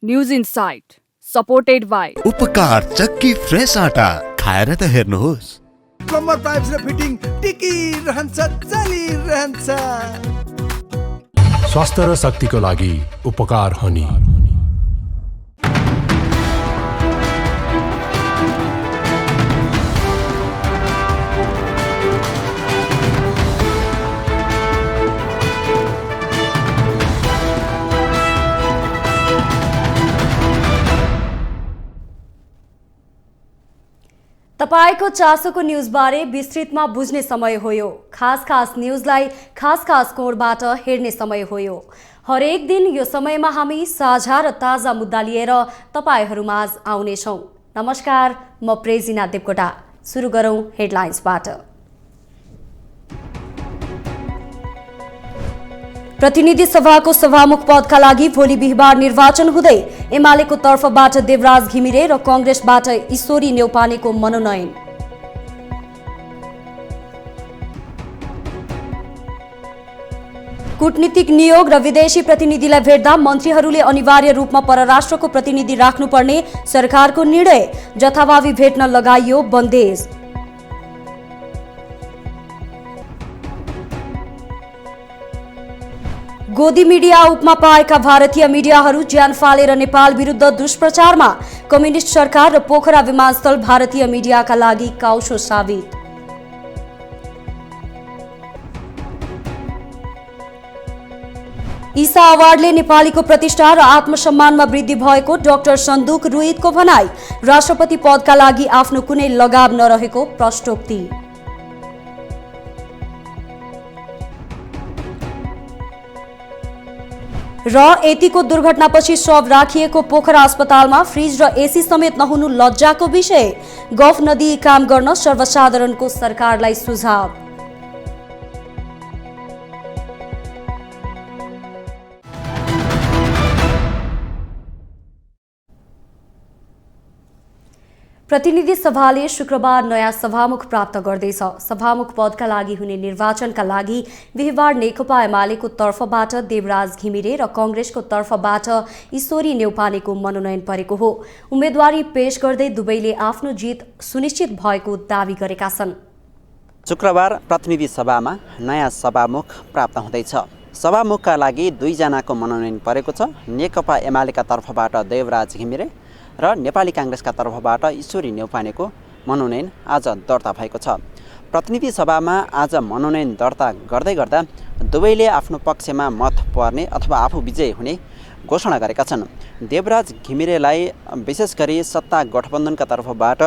News insight supported by उपकार चक्की fresh आटा खाएर त हेर्नुहोस्। प्लम्बर पाइप्स र फिटिङ टिकिरहन्छ चलिरहन्छ। स्वास्थ्य र शक्तिको लागि उपकार हनी। तपाईको चासोको न्यूजबारे विस्तृतमा बुझ्ने समय हो यो। खास न्यूजलाई खास कोणबाट हेर्ने समय हो यो। हरेक दिन यो समयमा हामी साझा र ताजा मुद्दा लिएर तपाईहरुमाझ आउनेछौं। नमस्कार, म प्रेजिना देवकोटा। सुरु गरौं हेडलाइन्सबाट। प्रतिनिधि सभाको सभामुख पदका लागि भोलि बिहीबार निर्वाचन हुँदै एमालेको तर्फबाट देवराज घिमिरे र कांग्रेसबाट ईश्वरी न्यौपानेको मनोनयन। कूटनीतिक नियोग र विदेशी प्रतिनिधिलाई भेट्दा मन्त्रीहरूले अनिवार्य रूपमा परराष्ट्रको प्रतिनिधि राख्नुपर्ने सरकारको निर्णय। जथाभावी भेट्न लगाइयो बन्देज। गोदी मिडिया उपमा पाएका भारतीय मिडियाहरू ज्यान फालेर नेपाल विरुद्ध दुष्प्रचारमा। कम्युनिस्ट सरकार र पोखरा विमानस्थल भारतीय मिडियाका लागि काउसो साबित। ईसा अवार्डले नेपालीको प्रतिष्ठा र आत्मसम्मानमा वृद्धि भएको डाक्टर सन्दुक रुइतको भनाई। राष्ट्रपति पदका लागि आफ्नो कुनै लगाव नरहेको प्रश्नोक्ति। र यतिको दुर्घटनापछि शव राखिएको पोखरा अस्पतालमा फ्रिज र एसी समेत नहुनु लज्जाको विषय। गफ नदिई काम गर्न सर्वसाधारणको सरकारलाई सुझाव। प्रतिनिधि सभाले शुक्रबार नयाँ सभामुख प्राप्त गर्दैछ। सभामुख पदका लागि हुने निर्वाचनका लागि बिहीबार नेकपा एमालेको तर्फबाट देवराज घिमिरे र कांग्रेसको तर्फबाट ईश्वरी न्यौपानेको मनोनयन परेको हो। उम्मेदवारी पेश गर्दै दुवैले आफ्नो जित सुनिश्चित भएको दावी गरेका छन्। शुक्रबार प्रतिनिधि सभामा नयाँ सभामुख प्राप्त हुँदैछ। सभामुखका लागि 2 जनाको मनोनयन परेको छ। नेकपा एमालेका तर्फबाट देवराज घिमिरे र नेपाली कांग्रेसका तर्फबाट ईश्वरी न्यौपानेको मनोनयन आज दर्ता भएको छ। प्रतिनिधि सभामा आज मनोनयन दर्ता गर्दै गर्दा दुवैले आफ्नो पक्षमा मत पर्ने अथवा आफू विजयी हुने घोषणा गरेका छन्। देवराज घिमिरेलाई विशेष गरी सत्ता गठबन्धनका तर्फबाट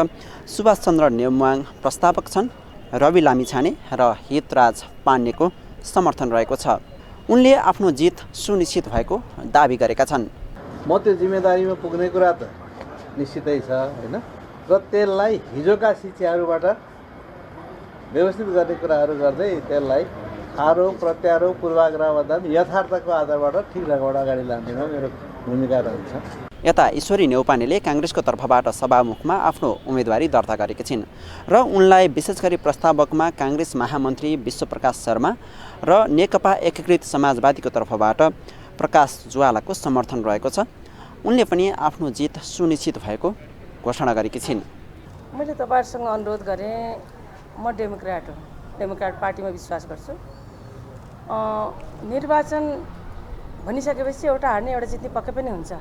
सुभाष चन्द्र नेमुवाङ प्रस्तावक छन्। रवि लामिछाने र हितराज पाण्डेको समर्थन रहेको छ। उनले आफ्नो जित सुनिश्चित भएको दावी गरेका छन्। म त्यो जिम्मेदारीमा पुग्ने कुरा त निश्चितै छ हैन, र त्यसलाई हिजोका शिक्षाहरूबाट व्यवस्थित गर्ने कुराहरू गर्दै त्यसलाई आरोप प्रत्यारोप पूर्वाग्रहभन्दा यथार्थको आधारबाट ठिक ढङ्गबाट अगाडि लानेमा मेरो भूमिका रहन्छ। यता ईश्वरी न्यौपानेले कांग्रेसको तर्फबाट सभामुखमा आफ्नो उम्मेदवारी दर्ता गरेकी छिन् र उनलाई विशेष गरी प्रस्तावकमा कांग्रेस महामन्त्री विश्वप्रकाश शर्मा र नेकपा एकीकृत समाजवादीको तर्फबाट प्रकाश ज्वालाको समर्थन रहेको छ। उनले पनि आफ्नो जित सुनिश्चित भएको घोषणा गरेकी छिन्। मैले तपाईहरुसँग अनुरोध गरेँ, म डेमोक्रेट हो, डेमोक्रेट पार्टीमा विश्वास गर्छु। निर्वाचन भनिसकेपछि एउटा हार्ने एउटा जित्ने पक्कै पनि हुन्छ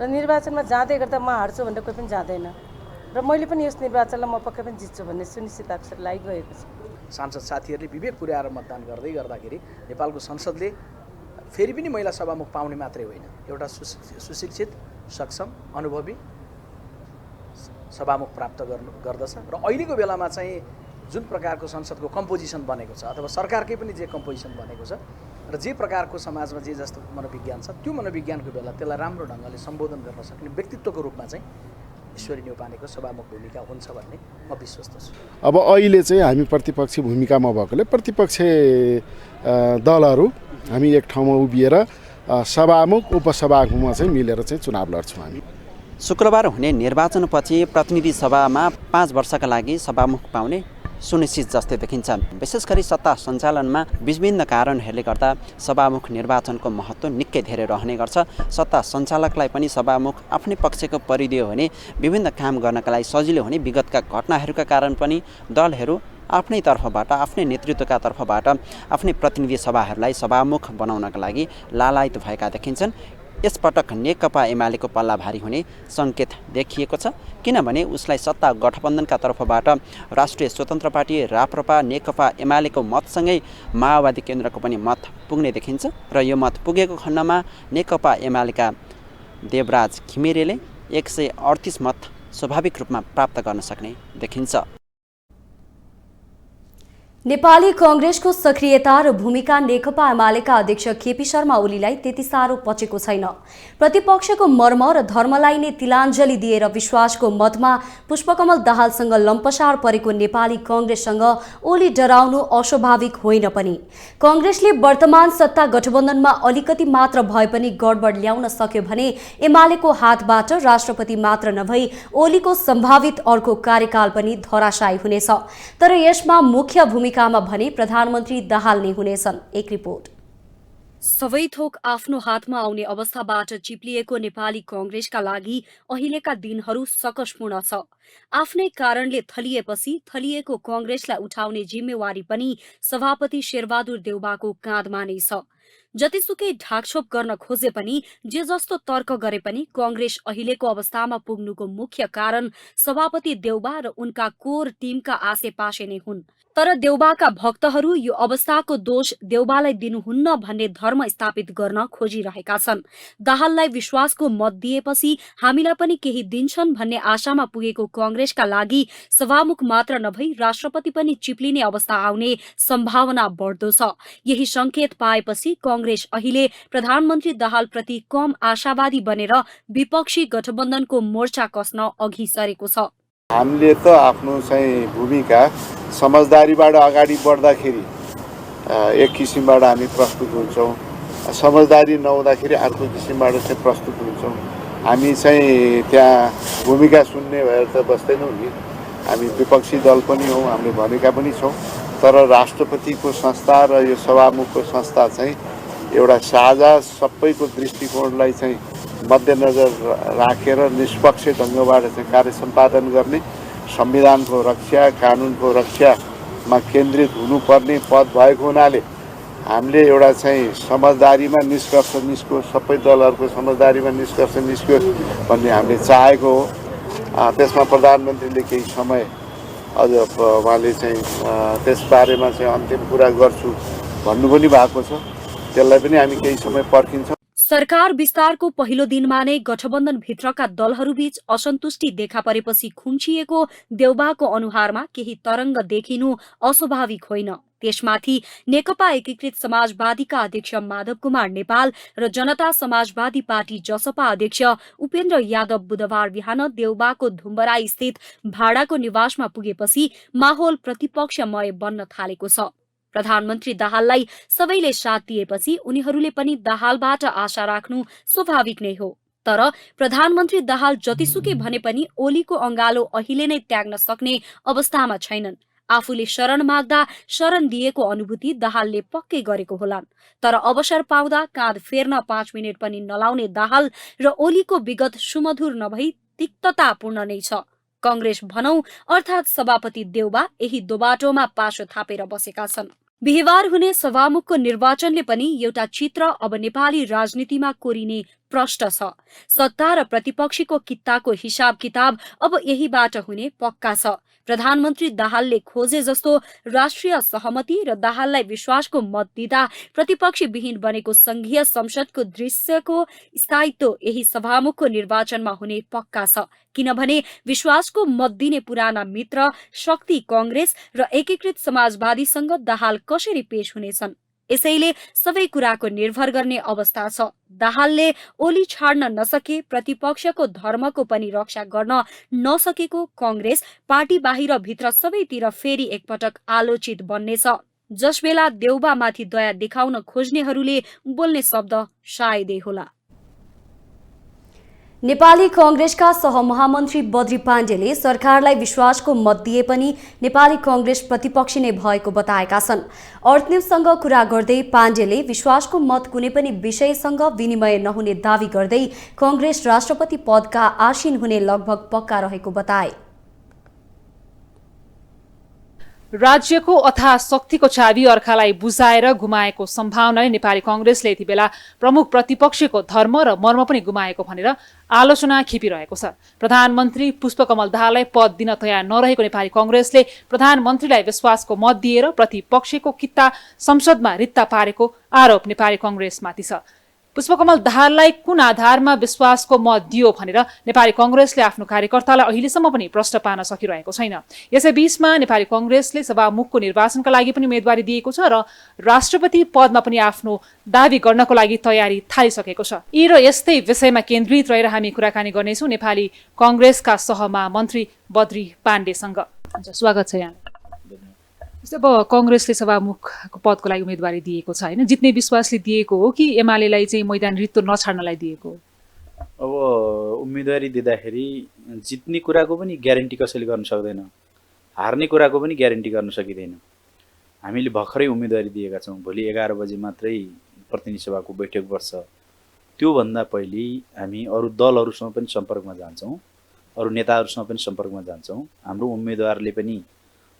र निर्वाचनमा जाँदै गर्दा म हार्छु भनेर कोही पनि जाँदैन र मैले पनि यस निर्वाचनलाई म पक्कै पनि जित्छु भन्ने सुनिश्चितता लागिरहेको छु। सांसद साथीहरूले विवेक पुर्याएर मतदान गर्दै गर्दाखेरि नेपालको संसदले फेरि पनि महिला सभामुख पाउने मात्रै होइन, एउटा सुशिक्षित सक्षम अनुभवी सभामुख प्राप्त गर्दछ र अहिलेको बेलामा चाहिँ जुन प्रकारको संसदको कम्पोजिसन बनेको छ अथवा सरकारकै पनि जे कम्पोजिसन बनेको छ र जे प्रकारको समाजमा जे जस्तो मनोविज्ञान छ त्यो मनोविज्ञानको बेला त्यसलाई राम्रो ढङ्गले सम्बोधन गर्न सक्ने व्यक्तित्वको रूपमा चाहिँ ईश्वरी न्यौपानेको सभामुख भूमिका हुन्छ भन्ने म विश्वस्त छु। अब अहिले चाहिँ हामी प्रतिपक्षी भूमिकामा भएकोले प्रतिपक्ष दलहरू हामी एक ठाउँमा उभिएर सभामुख उपसभामुखमा चाहिँ मिलेर चाहिँ चुनाव लड्छौँ हामी। शुक्रबार हुने निर्वाचनपछि प्रतिनिधि सभामा 5 वर्षका लागि सभामुख पाउने सुनिश्चित जस्तै देखिन्छ। विशेष गरी सत्ता सञ्चालनमा विभिन्न कारणहरूले गर्दा सभामुख निर्वाचनको महत्त्व निकै धेरै रहने गर्छ। सत्ता सञ्चालकलाई पनि सभामुख आफ्नै पक्षको परिदियो भने विभिन्न काम गर्नका लागि सजिलो हुने, विगतका घटनाहरूका कारण पनि दलहरू आफ्नै तर्फबाट, आफ्नै नेतृत्वका तर्फबाट आफ्नै प्रतिनिधि सभाहरूलाई सभामुख बनाउनका लागि लालायित भएका देखिन्छन्। यसपटक नेकपा एमालेको पल्ला भारी हुने सङ्केत देखिएको छ, किनभने उसलाई सत्ता गठबन्धनका तर्फबाट राष्ट्रिय स्वतन्त्र पार्टी, राप्रपा, नेकपा एमालेको मतसँगै माओवादी केन्द्रको पनि मत पुग्ने देखिन्छ र यो मत पुगेको खण्डमा नेकपा एमालेका देवराज घिमिरेले 138 मत स्वाभाविक रूपमा प्राप्त गर्न सक्ने देखिन्छ। नेपाली कांग्रेसको सक्रियता र भूमिका नेकपा एमालेका अध्यक्ष केपी शर्मा ओलीलाई त्यति साह्रो पचेको छैन। प्रतिपक्षको मर्म र धर्मलाई नै तिलाञ्जली दिएर विश्वासको मतमा पुष्पकमल दाहालसँग लम्पसार परेको नेपाली कांग्रेससँग ओली डराउनु अस्वाभाविक होइन पनि। कांग्रेसले वर्तमान सत्ता गठबन्धनमा अलिकति मात्र भए पनि गडबड ल्याउन सक्यो भने एमालेको हातबाट राष्ट्रपति मात्र नभई ओलीको सम्भावित अर्को कार्यकाल पनि धराशायी हुनेछ। तर यसमा मुख्य भूमिकामा भने प्रधानमन्त्री दाहाल नै हुनेछन्। एक रिपोर्ट। सबै थोक आफ्नो हातमा आउने अवस्थाबाट चिप्लिएको नेपाली कांग्रेसका लागि अहिलेका दिनहरू सकसपूर्ण छ। आफ्नै कारणले थलिएपछि थलिएको कांग्रेसलाई उठाउने जिम्मेवारी पनि सभापति शेरबहादुर देउबाको काँधमा नै छ। जतिसुकै ढाकछोप गर्न खोजे पनि, जे जस्तो तर्क गरे पनि कांग्रेस अहिलेको अवस्थामा पुग्नुको मुख्य कारण सभापति देउबा र उनका कोर टिमका आसेपासे नै हुन्। तर देउबाका भक्तहरू यो अवस्थाको दोष देउबालाई दिनुहुन्न भन्ने धर्म स्थापित गर्न खोजिरहेका छन्। दाहाललाई विश्वासको मत दिएपछि हामीलाई पनि केही दिन्छन् भन्ने आशामा पुगेको कांग्रेसका लागि सभामुख मात्र नभई राष्ट्रपति पनि चिप्लिने अवस्था आउने सम्भावना बढ्दो छ। यही संकेत पाएपछि कांग्रेस अहिले प्रधानमन्त्री दाहाल प्रति कम आशावादी बनेर विपक्षी गठबन्धनको मोर्चा कस्न अघि सरेको छ। हामीले त आफ्नो चाहिँ भूमिका समझदारीबाट अगाडि बढ्दाखेरि एक किसिमबाट हामी प्रस्तुत हुन्छौँ, समझदारी नहुँदाखेरि अर्को किसिमबाट चाहिँ प्रस्तुत हुन्छौँ। हामी चाहिँ त्यहाँ भूमिका सुन्ने भएर त बस्दैनौँ नि, हामी विपक्षी दल पनि हौँ, हामीले भनेका पनि छौँ। तर राष्ट्रपतिको संस्था र यो सभामुखको संस्था चाहिँ एउटा साझा सबैको दृष्टिकोणलाई चाहिँ मध्यनजर राखेर निष्पक्ष ढङ्गबाट चाहिँ कार्य सम्पादन गर्ने, संविधानको रक्षा, कानुनको रक्षामा केन्द्रित हुनुपर्ने पद भएको हुनाले हामीले एउटा चाहिँ समझदारीमा निष्कर्ष निस्कोस्, सबै दलहरूको समझदारीमा निष्कर्ष निस्कोस् भन्ने हामीले चाहेको हो। त्यसमा प्रधानमन्त्रीले केही समय अझ उहाँले चाहिँ त्यसबारेमा चाहिँ अन्तिम कुरा गर्छु भन्नु पनि भएको छ। त्यसलाई पनि हामी केही समय पर्खिन्छौँ। सरकार विस्तारको पहिलो दिनमा नै गठबन्धन भित्रका दलहरूबीच असन्तुष्टि देखा परेपछि खुम्चिएको देउबाको अनुहारमा केही तरङ्ग देखिनु अस्वाभाविक होइन। त्यसमाथि नेकपा एकीकृत समाजवादीका अध्यक्ष माधव कुमार नेपाल र जनता समाजवादी पार्टी जसपा अध्यक्ष उपेन्द्र यादव बुधबार बिहान देउबाको धुम्बराई स्थित भाडाको निवासमा पुगेपछि माहौल प्रतिपक्षमय बन्न थालेको छ। प्रधानमन्त्री दाहाललाई सबैले साथ दिएपछि उनीहरूले पनि दाहालबाट आशा राख्नु स्वाभाविक नै हो। तर प्रधानमन्त्री दाहाल जतिसुकै भने पनि ओलीको अंगालो अहिले नै त्याग्न सक्ने अवस्थामा छैनन्। आफूले शरण माग्दा शरण दिएको अनुभूति दाहालले पक्कै गरेको होलान्। तर अवसर पाउँदा काँध फेर्न 5 मिनट पनि नलाउने दाहाल र ओलीको विगत सुमधुर नभई तिक्ततापूर्ण नै छ। कांग्रेस भनौं अर्थात् सभापति देउबा यही दोबाटोमा पासो थापेर बसेका छन्। बिहिबार हुने सभामुखको निर्वाचनले पनि एउटा चित्र अब नेपाली राजनीतिमा कोरिने प्रष्ट छ। सत्ता र प्रतिपक्षीको कित्ताको हिसाब किताब अब यहीबाट हुने पक्का छ। प्रधानमन्त्री दाहालले खोजे जस्तो राष्ट्रिय सहमति र दाहाललाई विश्वासको मत दिँदा प्रतिपक्षी विहीन बनेको संघीय संसदको दृश्यको स्थायित्व यही सभामुखको निर्वाचनमा हुने पक्का छ। किनभने विश्वासको मत दिने पुराना मित्र शक्ति कांग्रेस र एकीकृत समाजवादीसँग दाहाल कसरी पेश हुनेछन्, यसैले सबै कुराको निर्भर गर्ने अवस्था छ। दाहालले ओली छाड्न नसके, प्रतिपक्षको धर्मको पनि रक्षा गर्न नसकेको कांग्रेस पार्टी बाहिर भित्र सबैतिर फेरि एकपटक आलोचित बन्नेछ। जसबेला देउबामाथि दया देखाउन खोज्नेहरूले बोल्ने शब्द सायदै होला। नेपाली कांग्रेसका सहमहामन्त्री बद्री पाण्डेले सरकारलाई विश्वासको मत दिए पनि नेपाली कांग्रेस प्रतिपक्षी नै भएको बताएका छन्। अर्थ न्यूजसँग कुरा गर्दै पाण्डेले विश्वासको मत कुनै पनि विषयसँग विनिमय नहुने दावी गर्दै कांग्रेस राष्ट्रपति पदका आसीन हुने लगभग पक्का रहेको बताए। राज्यको अथाह शक्तिको चाबी अर्कालाई बुझाएर गुमाएको सम्भावनाले नेपाली कांग्रेसले यति बेला प्रमुख प्रतिपक्षको धर्म र मर्म पनि गुमाएको भनेर आलोचना खिपिरहेको छ। प्रधानमन्त्री पुष्पकमल दाहाललाई पद दिन तयार नरहेको नेपाली कांग्रेसले प्रधानमन्त्रीलाई विश्वासको मत दिएर प्रतिपक्षको किता संसदमा रित्ता पारेको आरोप नेपाली कांग्रेसमाथि छ। पुष्पकमल दाहाललाई कुन आधारमा विश्वासको मत दियो भनेर नेपाली कांग्रेसले आफ्नो कार्यकर्तालाई अहिलेसम्म पनि प्रश्न पार्न सकिरहेको छैन। यसैबीचमा नेपाली कांग्रेसले सभामुखको निर्वाचनका लागि पनि उम्मेदवारी दिएको छ र राष्ट्रपति पदमा पनि आफ्नो दावी गर्नको लागि तयारी थालिसकेको छ। यी र यस्तै विषयमा केन्द्रित रहेर हामी कुराकानी गर्नेछौँ नेपाली कांग्रेसका सहमहामन्त्री बद्री पाण्डेसँग। स्वागत छ यहाँ। अब कांग्रेसले सभामुखको पदको लागि उम्मेदवारी दिएको छ होइन, जित्ने विश्वासले दिएको हो कि एमालेलाई चाहिँ मैदान रित्तो नछाड्नलाई दिएको हो? अब उम्मेदवारी दिँदाखेरि जित्ने कुराको पनि ग्यारेन्टी कसैले गर्न सक्दैन, हार्ने कुराको पनि ग्यारेन्टी गर्न सकिँदैन। हामीले भर्खरै उम्मेदवारी दिएका छौँ। भोलि 11 बजे मात्रै प्रतिनिधि सभाको बैठक बस्छ। त्योभन्दा पहिले हामी अरू दलहरूसँग पनि सम्पर्कमा जान्छौँ, अरू नेताहरूसँग पनि सम्पर्कमा जान्छौँ। हाम्रो उम्मेदवारले पनि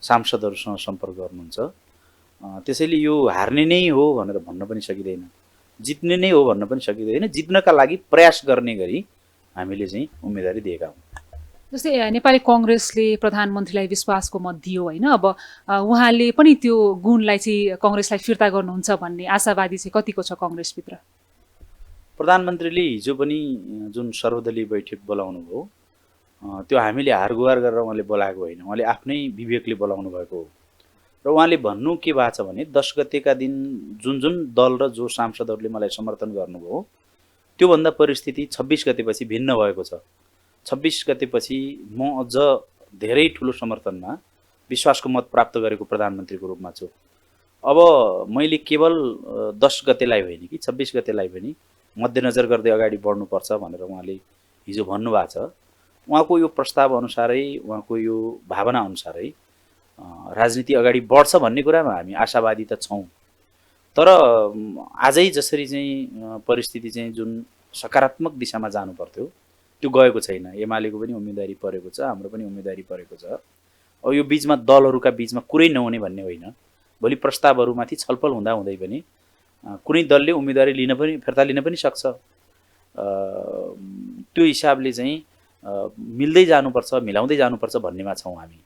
सांसदहरूसँग सम्पर्क गर्नुहुन्छ। त्यसैले यो हार्ने नै हो भनेर भन्न पनि सकिँदैन, जित्ने नै हो भन्न पनि सकिँदैन। जित्नका लागि प्रयास गर्ने गरी हामीले चाहिँ उम्मेदवारी दिएका हौँ। जस्तै नेपाली कांग्रेसले प्रधानमन्त्रीलाई विश्वासको मत दियो होइन, अब उहाँले पनि त्यो गुणलाई चाहिँ कांग्रेसलाई फिर्ता गर्नुहुन्छ भन्ने आशावादी चाहिँ कतिको छ कांग्रेसभित्र? प्रधानमन्त्रीले हिजो पनि जुन सर्वदलीय बैठक बोलाउनु भयो त्यो हामीले हारगुहार गरेर उहाँले बोलाएको होइन, उहाँले आफ्नै विवेकले बोलाउनु भएको हो। र उहाँले भन्नु के भएको छ भने 10 गतेका दिन जुन जुन दल र जो सांसदहरूले मलाई समर्थन गर्नुभयो त्योभन्दा परिस्थिति 26 गतेपछि भिन्न भएको छ। 26 गतेपछि म अझ धेरै ठुलो समर्थनमा विश्वासको मत प्राप्त गरेको प्रधानमन्त्रीको रूपमा छु। अब मैले केवल 10 गतेलाई होइन कि 26 गतेलाई पनि मध्यनजर गर्दै अगाडि बढ्नुपर्छ भनेर उहाँले हिजो भन्नुभएको छ। उहाँको यो प्रस्ताव अनुसारै, उहाँको यो भावना अनुसारै राजनीति अगाडि बढ्छ भन्ने कुरामा हामी आशावादी त छौँ। तर आजै जसरी चाहिँ परिस्थिति चाहिँ जुन सकारात्मक दिशामा जानु पर्थ्यो त्यो गएको छैन। एमालेको पनि उम्मेदवारी परेको छ, हाम्रो पनि उम्मेदवारी परेको छ। अब यो बिचमा दलहरूका बिचमा कुरै नहुने भन्ने होइन। भोलि प्रस्तावहरूमाथि छलफल हुँदा हुँदै पनि कुनै दलले उम्मेदवारी फिर्ता लिन पनि सक्छ। त्यो हिसाबले चाहिँ मिल्दै जानुपर्छ, मिलाउँदै जानुपर्छ भन्नेमा छौँ हामी।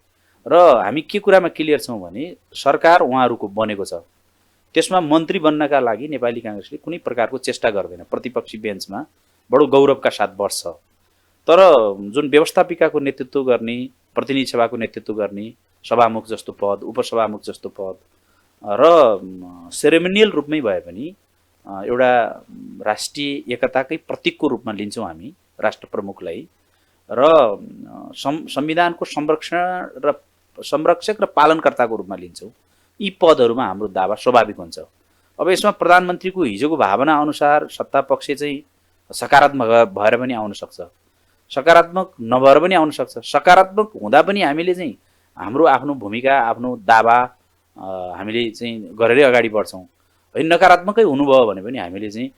र हामी के कुरामा क्लियर छौँ भने सरकार उहाँहरूको बनेको छ, त्यसमा मन्त्री बन्नका लागि नेपाली कांग्रेसले कुनै प्रकारको चेष्टा गर्दैन, प्रतिपक्षी बेन्चमा बडो गौरवका साथ बस्छ। तर जुन व्यवस्थापिकाको नेतृत्व गर्ने, प्रतिनिधि सभाको नेतृत्व गर्ने सभामुख जस्तो पद, उपसभामुख जस्तो पद र सेरेमोनियल रूपमै भए पनि एउटा राष्ट्रिय एकताकै प्रतीकको रूपमा लिन्छौँ हामी राष्ट्र प्रमुखलाई र संविधानको संरक्षक र पालनकर्ताको रूपमा लिन्छौँ। यी पदहरूमा हाम्रो दावा स्वाभाविक हुन्छ। अब यसमा प्रधानमन्त्रीको हिजोको भावना अनुसार सत्ता पक्ष चाहिँ सकारात्मक भएर पनि आउन सक्छ, सकारात्मक नभएर पनि आउन सक्छ। सकारात्मक हुँदा पनि हामीले चाहिँ हाम्रो आफ्नो भूमिका, आफ्नो दावा हामीले चाहिँ गरेरै अगाडि बढ्छौँ। है नकारात्मकै हुनुभयो भने पनि हामीले चाहिँ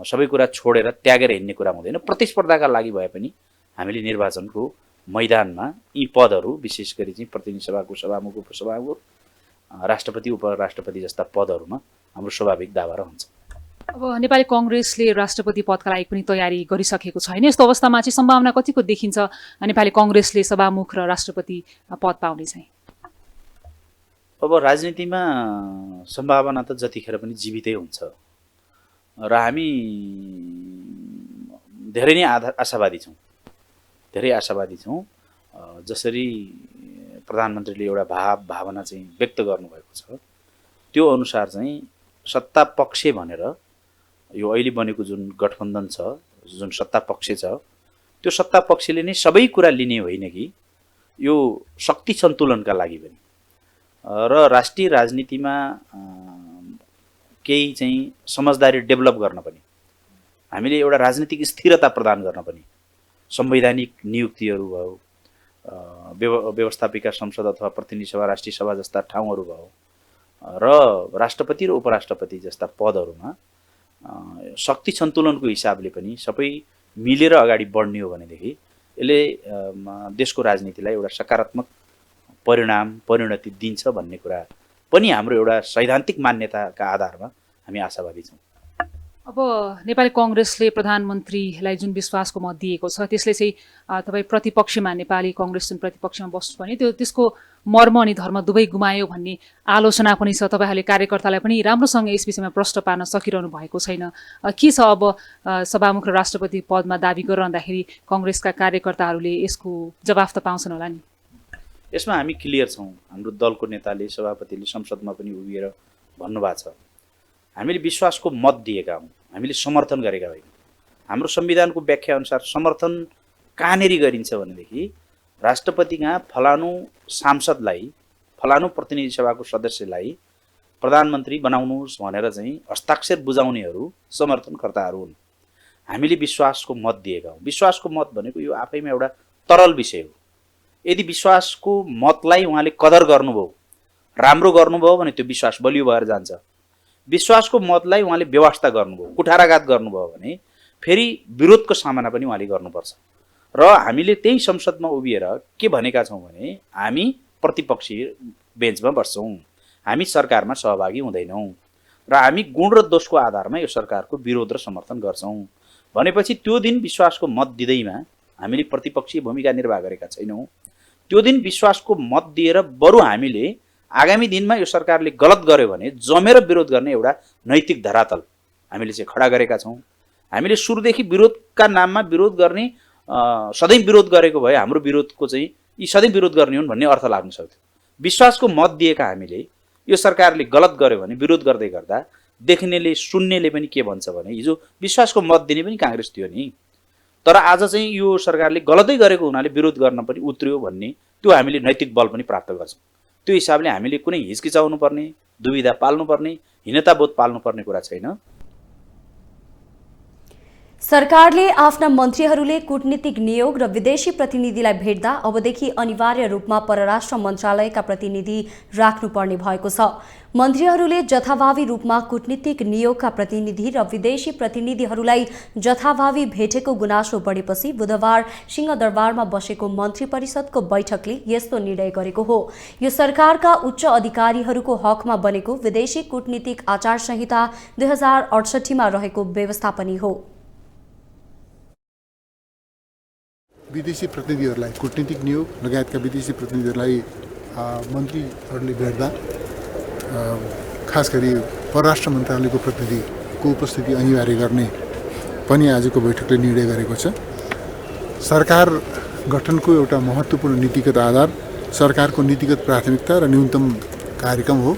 सबै कुरा छोडेर त्यागेर हिँड्ने कुरा हुँदैन। प्रतिस्पर्धाका लागि भए पनि हामीले निर्वाचनको मैदानमा यी पदहरू विशेष गरी चाहिँ प्रतिनिधि सभाको सभामुख, उपसभामुख, राष्ट्रपति, उपराष्ट्रपति जस्ता पदहरूमा हाम्रो स्वाभाविक दावा रहन्छ। अब नेपाली कांग्रेसले राष्ट्रपति पदका लागि पनि तयारी गरिसकेको छैन। यस्तो अवस्थामा चाहिँ सम्भावना कतिको देखिन्छ नेपाली कांग्रेसले सभामुख र राष्ट्रपति पद पाउने चाहिँ? अब राजनीतिमा सम्भावना त जतिखेर पनि जीवितै हुन्छ र हामी धेरै नै आशावादी छौँ, धेरै आशावादी छौँ। जसरी प्रधानमन्त्रीले एउटा भावना चाहिँ व्यक्त गर्नुभएको छ त्यो अनुसार चाहिँ सत्ता पक्ष भनेर यो अहिले बनेको जुन गठबन्धन छ, जुन सत्ता पक्ष छ, त्यो सत्ता पक्षले नै सबै कुरा लिने होइन कि यो शक्ति सन्तुलनका लागि पनि र राष्ट्रिय राजनीतिमा केही चाहिँ समझदारी डेभलप गर्न पनि, हामीले एउटा राजनीतिक स्थिरता प्रदान गर्न पनि संवैधानिक नियुक्तिहरू भयो, व्यवस्थापिका संसद अथवा प्रतिनिधि सभा, राष्ट्रिय सभा जस्ता ठाउँहरू भयो र राष्ट्रपति र उपराष्ट्रपति जस्ता पदहरूमा शक्ति सन्तुलनको हिसाबले पनि सबै मिलेर अगाडि बढ्ने हो भनेदेखि यसले देशको राजनीतिलाई एउटा सकारात्मक परिणति दिन्छ भन्ने कुरा पनि हाम्रो एउटा सैद्धान्तिक मान्यताका आधारमा हामी आशावादी छौँ। अब नेपाली कङ्ग्रेसले प्रधानमन्त्रीलाई जुन विश्वासको मत दिएको छ त्यसले चाहिँ तपाईँ प्रतिपक्षमा नेपाली कङ्ग्रेस जुन प्रतिपक्षमा बस्नु भने त्यसको मर्म अनि धर्म दुवै गुमायो भन्ने आलोचना पनि छ। तपाईँहरूले कार्यकर्तालाई पनि राम्रोसँग यस विषयमा प्रश्न पार्न सकिरहनु भएको छैन। के छ अब सभामुख र राष्ट्रपति पदमा दाबी गरिरहँदाखेरि कङ्ग्रेसका कार्यकर्ताहरूले यसको जवाफ त पाउँछन् होला नि? यसमा हामी क्लियर छौँ। हाम्रो दलको नेताले, सभापतिले संसदमा पनि उभिएर भन्नुभएको छ, हामीले विश्वासको मत दिएका हौँ, हामीले समर्थन गरेका होइन। हाम्रो संविधानको व्याख्या अनुसार समर्थन कहाँनिर गरिन्छ भनेदेखि राष्ट्रपति कहाँ फलानु सांसदलाई, फलानु प्रतिनिधि सभाको सदस्यलाई प्रधानमन्त्री बनाउनुहोस् भनेर चाहिँ हस्ताक्षर बुझाउनेहरू समर्थनकर्ताहरू हुन्। हामीले विश्वासको मत दिएका हौँ। विश्वासको मत भनेको यो आफैमा एउटा तरल विषय हो। यदि विश्वासको मतलाई उहाँले कदर गर्नुभयो, राम्रो गर्नुभयो भने त्यो विश्वास बलियो भएर जान्छ। विश्वासको मतलाई उहाँले व्यवस्था गर्नुभयो, कुठाराघात गर्नुभयो भने फेरि विरोधको सामना पनि उहाँले गर्नुपर्छ। र हामीले त्यही संसदमा उभिएर के भनेका छौँ भने हामी प्रतिपक्षी बेन्चमा बस्छौँ, हामी सरकारमा सहभागी हुँदैनौँ र हामी गुण र दोषको आधारमा यो सरकारको विरोध र समर्थन गर्छौँ भनेपछि त्यो दिन विश्वासको मत दिँदैमा हामीले प्रतिपक्षी भूमिका निर्वाह गरेका छैनौँ। त्यो दिन विश्वासको मत दिएर बरु हामीले आगामी दिनमा यो सरकारले गलत गर्यो भने जमेर विरोध गर्ने एउटा नैतिक धरातल हामीले चाहिँ खडा गरेका छौँ। हामीले सुरुदेखि विरोधका नाममा विरोध गर्ने, सधैँ विरोध गरेको भए हाम्रो विरोधको चाहिँ यी सधैँ विरोध गर्ने हुन् भन्ने अर्थ लाग्न सक्थ्यो। विश्वासको मत दिएका हामीले यो सरकारले गलत गर्यो भने विरोध गर्दै गर्दा देख्नेले, सुन्नेले पनि के भन्छ भने हिजो विश्वासको मत दिने पनि काङ्ग्रेस थियो नि, तर आज चाहिँ यो सरकारले गलतै गरेको हुनाले विरोध गर्न पनि उत्रियो भन्ने त्यो हामीले नैतिक बल पनि प्राप्त गर्छौँ। त्यो हिसाबले हामीले कुनै हिचकिचाउनु पर्ने, दुविधा पाल्नुपर्ने, हीनताबोध पाल्नुपर्ने कुरा छैन। सरकारले आफ्ना मन्त्रीहरूले कूटनीतिक नियोग र विदेशी प्रतिनिधिलाई भेट्दा अबदेखि अनिवार्य रूपमा परराष्ट्र मन्त्रालयका प्रतिनिधि राख्नुपर्ने भएको छ। मन्त्रीहरूले जथाभावी रूपमा कूटनीतिक नियोगका प्रतिनिधि र विदेशी प्रतिनिधिहरूलाई जथाभावी भेटेको गुनासो बढेपछि बुधबार सिंहदरबारमा बसेको मन्त्री परिषदको बैठकले यस्तो निर्णय गरेको हो। यो सरकारका उच्च अधिकारीहरूको हकमा बनेको विदेशी कूटनीतिक आचार संहिता 2068 मा रहेको व्यवस्था पनि हो। विदेशी प्रतिनिधिहरूलाई कूटनीतिक नियोग लगायतका विदेशी प्रतिनिधिहरूलाई मन्त्रीहरूले भेट्दा खास गरी परराष्ट्र मन्त्रालयको प्रतिनिधिको उपस्थिति अनिवार्य गर्ने पनि आजको बैठकले निर्णय गरेको छ। सरकार गठनको एउटा महत्त्वपूर्ण नीतिगत आधार सरकारको नीतिगत प्राथमिकता र न्यूनतम कार्यक्रम हो।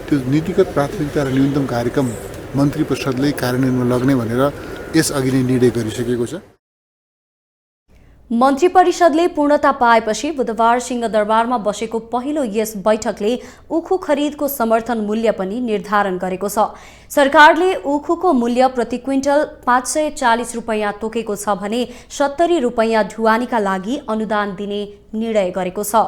त्यो नीतिगत प्राथमिकता र न्यूनतम कार्यक्रम मन्त्री परिषदले कार्यान्वयनमा लग्ने भनेर यसअघि नै निर्णय गरिसकेको छ। मन्त्री परिषदले पूर्णता पाएपछि बुधबार सिंहदरबारमा बसेको पहिलो यस बैठकले उखु खरिदको समर्थन मूल्य पनि निर्धारण गरेको छ। सरकारले उखुको मूल्य प्रति क्विन्टल 540 रुपैयाँ तोकेको छ भने 70 रुपैयाँ ढुवानीका लागि अनुदान दिने निर्णय गरेको छ।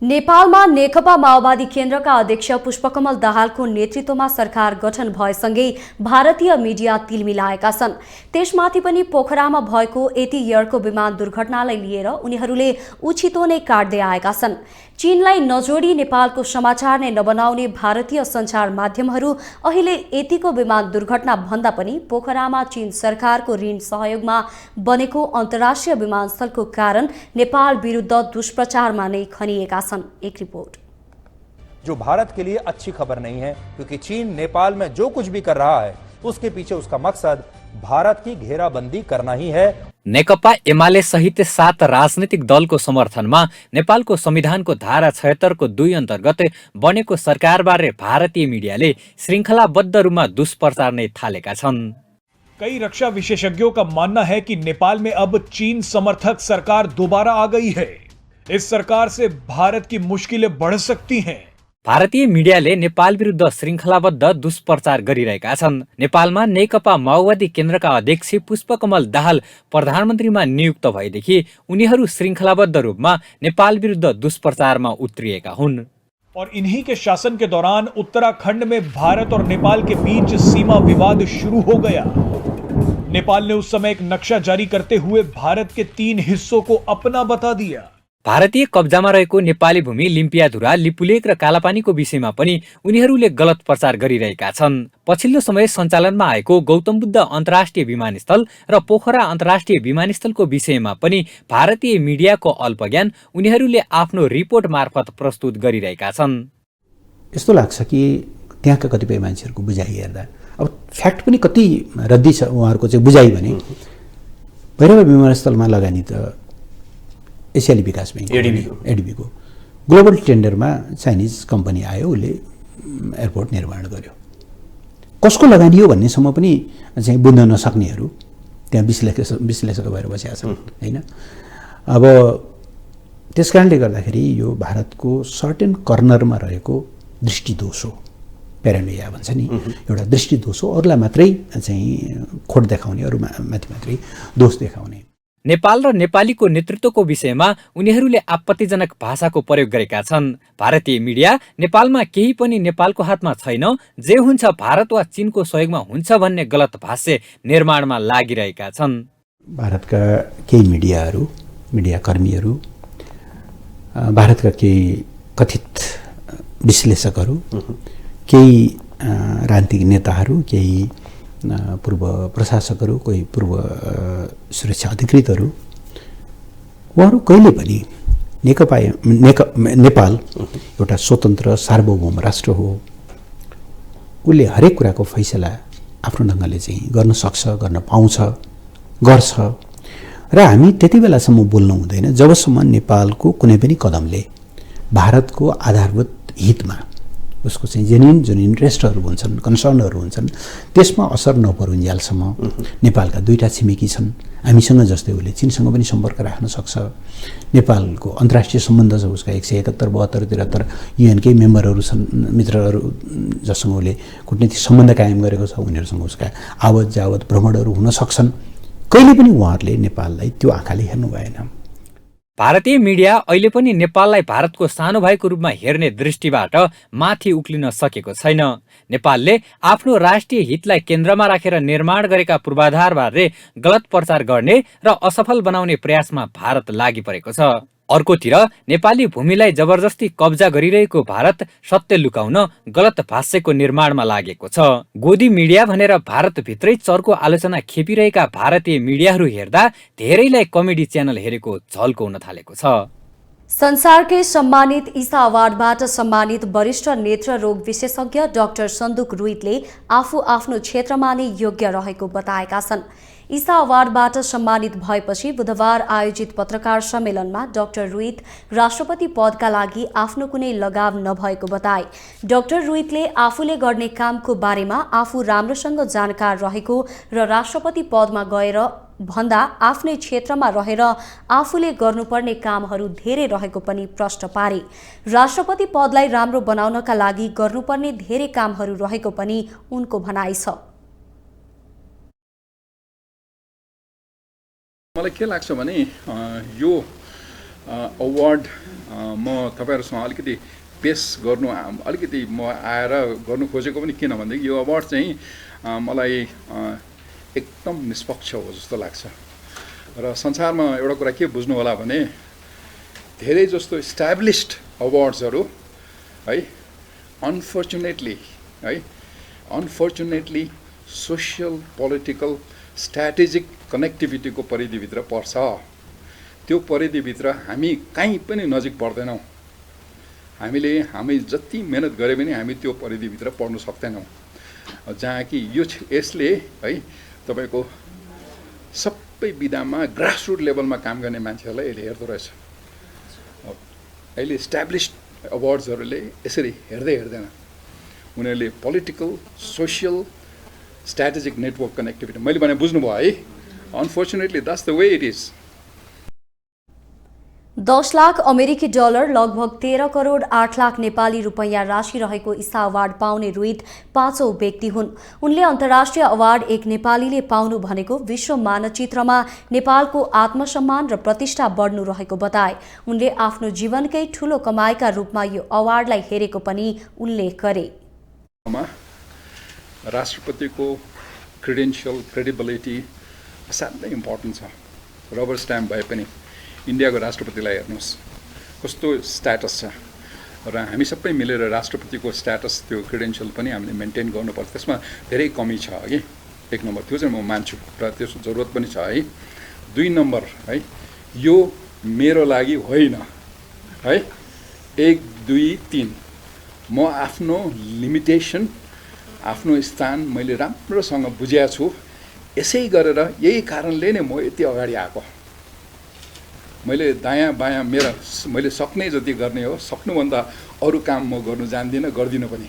नेपालमा नेकपा माओवादी केन्द्रका अध्यक्ष पुष्पकमल दाहालको नेतृत्वमा सरकार गठन भएसँगै भारतीय मिडिया तिलमिलाएका छन्। त्यसमाथि पनि पोखरामा भएको एटिएयरको विमान दुर्घटनालाई लिएर उनीहरूले उछितो नै काट्दै आएका छन्। चीनलाई नजोडी नेपालको समाचार नै नबनाउने भारतीय सञ्चार माध्यमहरू अहिले एटीको विमान दुर्घटना भन्दा पनि पोखरामा चीन सरकारको ऋण सहयोगमा बनेको अन्तर्राष्ट्रिय विमानस्थलको कारण नेपाल विरुद्ध दुष्प्रचारमा नै खनिएका छन्। एक रिपोर्ट। जो भारत के लिए अच्छी खबर नहीं है, क्योंकि चीन नेपाल में जो कुछ भी कर रहा है उसके पीछे उसका मकसद भारत की घेराबंदी करना ही है। नेकपा एमाले सहित 7 राजनीतिक दलको समर्थनमा नेपालको संविधानको धारा 76 को 2 अन्तर्गत बनेको सरकारबारे भारतीय मिडियाले श्रृंखलाबद्ध रूपमा दुष्प्रचार नै थालेका छन्। कई रक्षा विशेषज्ञों का मानना है कि नेपाल में अब चीन समर्थक सरकार दोबारा आ गई है। इस सरकार से भारत की मुश्किलें बढ़ सकती हैं। भारतीय मिडियाले नेपाल विरुद्ध श्रृङ्खलाबद्ध दुष्प्रचार गरिरहेका छन्। नेपालमा नेकपा माओवादी केन्द्रका अध्यक्ष पुष्पकमल दाहाल प्रधानमन्त्रीमा नियुक्त भएदेखि उनीहरू श्रृङ्खलाबद्ध रूपमा नेपाल विरुद्ध दुष्प्रचारमा उत्रिएका हुन्। और इन्हीं के शासन के दौरान उत्तराखंड में भारत और नेपाल के बीच सीमा विवाद शुरू हो गया। नेपाल ने उस समय एक नक्शा जारी करते हुए भारत के 3 हिस्सों को अपना बता दिया। भारतीय कब्जामा रहेको नेपाली भूमि लिम्पियाधुरा, लिपुलेक र कालापानीको विषयमा पनि उनीहरूले गलत प्रचार गरिरहेका छन्। पछिल्लो समय सञ्चालनमा आएको गौतम बुद्ध अन्तर्राष्ट्रिय विमानस्थल र पोखरा अन्तर्राष्ट्रिय विमानस्थलको विषयमा पनि भारतीय मिडियाको अल्पज्ञान उनीहरूले आफ्नो रिपोर्ट मार्फत प्रस्तुत गरिरहेका छन्। यस्तो लाग्छ कि त्यहाँका कतिपय मान्छेहरूको बुझाइ हेर्दा अब फ्याक्ट पनि कति रद्दी छ उहाँहरूको चाहिँ बुझाइ भने भैरवा विमानस्थलमा लगानी त एसियाली विकास बैंक एडिबीको ग्लोबल टेन्डरमा चाइनिज कम्पनी आयो, उसले एयरपोर्ट निर्माण गर्यो। कसको लगानी हो भन्नेसम्म पनि चाहिँ बुझ्न नसक्नेहरू त्यहाँ विश्लेषक भएर बसेका छन् होइन। अब त्यस कारणले गर्दाखेरि यो भारतको सर्टेन कर्नरमा रहेको दृष्टिदोष हो, प्यारानोया भन्छ नि, एउटा दृष्टिदोष हो। अरूलाई मात्रै चाहिँ खोट देखाउने, अरू माथि मात्रै दोष देखाउने। नेपाल र नेपालीको नेतृत्वको विषयमा उनीहरूले आपत्तिजनक भाषाको प्रयोग गरेका छन्। भारतीय मिडिया नेपालमा केही पनि नेपालको हातमा छैन, जे हुन्छ भारत वा चीनको सहयोगमा हुन्छ भन्ने गलत भाष्य निर्माणमा लागिरहेका छन्। भारतका केही मिडियाकर्मीहरू, भारतका केही कथित विश्लेषकहरू, केही राजनीतिक नेताहरू, केही पूर्व प्रशासकहरू, कोही पूर्व सुरक्षा अधिकृतहरू, उहाँहरू कहिले पनि नेपाल एउटा स्वतन्त्र सार्वभौम राष्ट्र हो, उसले हरेक कुराको फैसला आफ्नो ढङ्गले चाहिँ गर्न सक्छ, गर्न पाउँछ, गर्छ र हामी त्यति बेलासम्म बोल्नु हुँदैन जबसम्म नेपालको कुनै पनि कदमले भारतको आधारभूत हितमा उसको चाहिँ जेन्युन इन्ट्रेस्टहरू हुन्छन्, कन्सर्नहरू हुन्छन्, त्यसमा असर नपरुन्जेलसम्म नेपालका 2टा छिमेकी छन्। हामीसँग जस्तै उसले चीनसँग पनि सम्पर्क राख्न सक्छ। नेपालको अन्तर्राष्ट्रिय सम्बन्ध छ, उसका 171, 72, 73 युएनकै मेम्बरहरू छन्, मित्रहरू जससँग उसले कूटनीतिक सम्बन्ध कायम गरेको छ। उनीहरूसँग उसका आवत जावत भ्रमणहरू हुन सक्छन्। कहिले पनि उहाँहरूले नेपाललाई त्यो आँखाले हेर्नु भएन। भारतीय मिडिया अहिले पनि नेपाललाई भारतको सानो भाइको रूपमा हेर्ने दृष्टिबाट माथि उक्लिन सकेको छैन। नेपालले आफ्नो राष्ट्रिय हितलाई केन्द्रमा राखेर निर्माण गरेका पूर्वाधारबारे गलत प्रचार गर्ने र असफल बनाउने प्रयासमा भारत लागि परेको छ। अर्कोतिर नेपाली भूमिलाई जबरजस्ती कब्जा गरिरहेको भारत सत्य लुकाउन गलत भाष्यको निर्माणमा लागेको छ। गोदी मिडिया भनेर भारतभित्रै चर्को आलोचना खेपिरहेका भारतीय मिडियाहरू हेर्दा धेरैलाई कमेडी च्यानल हेरेको झल्को हुन थालेको छ। संसारकै सम्मानित ईसा अवार्डबाट सम्मानित वरिष्ठ नेत्र रोग विशेषज्ञ डाक्टर सन्दुक रुइतले आफू आफ्नो क्षेत्रमा नै योग्य रहेको बताएका छन्। ईसा अवार्डबाट सम्मानित भएपछि बुधबार आयोजित पत्रकार सम्मेलनमा डाक्टर रुइत राष्ट्रपति पदका लागि आफ्नो कुनै लगाव नभएको बताए। डाक्टर रुइतले आफूले गर्ने कामको बारेमा आफू राम्रोसँग जानकार रहेको र राष्ट्रपति पदमा गएर भन्दा आफ्नै क्षेत्रमा रहेर आफूले गर्नुपर्ने कामहरू धेरै रहेको पनि प्रश्न पारे। राष्ट्रपति पदलाई राम्रो बनाउनका लागि गर्नुपर्ने धेरै कामहरू रहेको पनि उनको भनाइ छ। मलाई के लाग्छ भने यो अवार्ड म तपाईहरुसँग अलिकति पेश गर्नु अलिकति म आएर गर्नु खोजेको पनि किन भन्दाखेरि यो अवार्ड चाहिँ मलाई एकदम निष्पक्ष हो जस्तो लाग्छ र संसारमा एउटा कुरा के बुझ्नु होला भने धेरै जस्तो एस्टाब्लिश्ड अवार्ड्सहरु है अनफर्चुनेटली सोशल पोलिटिकल स्ट्र्याटेजिक कनेक्टिभिटीको परिधिभित्र पर्छ। त्यो परिधिभित्र हामी कहीँ पनि नजिक पर्दैनौँ। हामी जति मेहनत गरे पनि हामी त्यो परिधिभित्र पर्न सक्दैनौँ, जहाँ कि यसले है तपाईको सबै विधामा ग्रासरुट लेभलमा काम गर्ने मान्छेहरूलाई यसले हेर्दो रहेछ। अहिले एस्टाब्लिश्ड अवार्ड्सहरूले यसरी हेर्दैन, उनीहरूले political social strategic network connectivity मैले भने बुझ्नुभयो है। Unfortunately that's the way it is. 10 lakh अमेरिकी डलर लगभग 13 करोड 8 लाख नेपाली रुपैयाँ राशि रहेको इस्ता अवार्ड पाउने रोहित 5औं व्यक्ति हुन्। उनले अन्तर्राष्ट्रिय अवार्ड एक नेपालीले पाउनु भनेको विश्व मानचित्रमा नेपालको आत्मसम्मान र प्रतिष्ठा बढ्नु रहेको बताए। उनले आफ्नो जीवनकै ठूलो कमाइका रूपमा यो अवार्डलाई हेरेको पनि उल्लेख गरे। राष्ट्रपतिको क्रेडेन्शियल क्रेडिबिलिटी साह्रै इम्पोर्टेन्ट छ। रबर स्ट्याम्प भए पनि इन्डियाको राष्ट्रपतिलाई हेर्नुहोस् कस्तो स्ट्याटस छ र हामी सबै मिलेर राष्ट्रपतिको स्ट्याटस त्यो क्रेडेन्शियल पनि हामीले मेन्टेन गर्नुपर्छ। त्यसमा धेरै कमी छ है। 1 नम्बर त्यो चाहिँ म मान्छु र त्यसको जरुरत पनि छ है। 2 नम्बर है यो मेरो लागि होइन है। 1 2 3 म आफ्नो लिमिटेसन आफ्नो स्थान मैले राम्रोसँग बुझेको छु। यसै गरेर यही कारणले नै म यति अगाडि आएको। मैले दायाँ बायाँ मैले सक्ने जति गर्ने हो, सक्नुभन्दा अरू काम म गर्नु जान्दिनँ, गर्दिनँ पनि।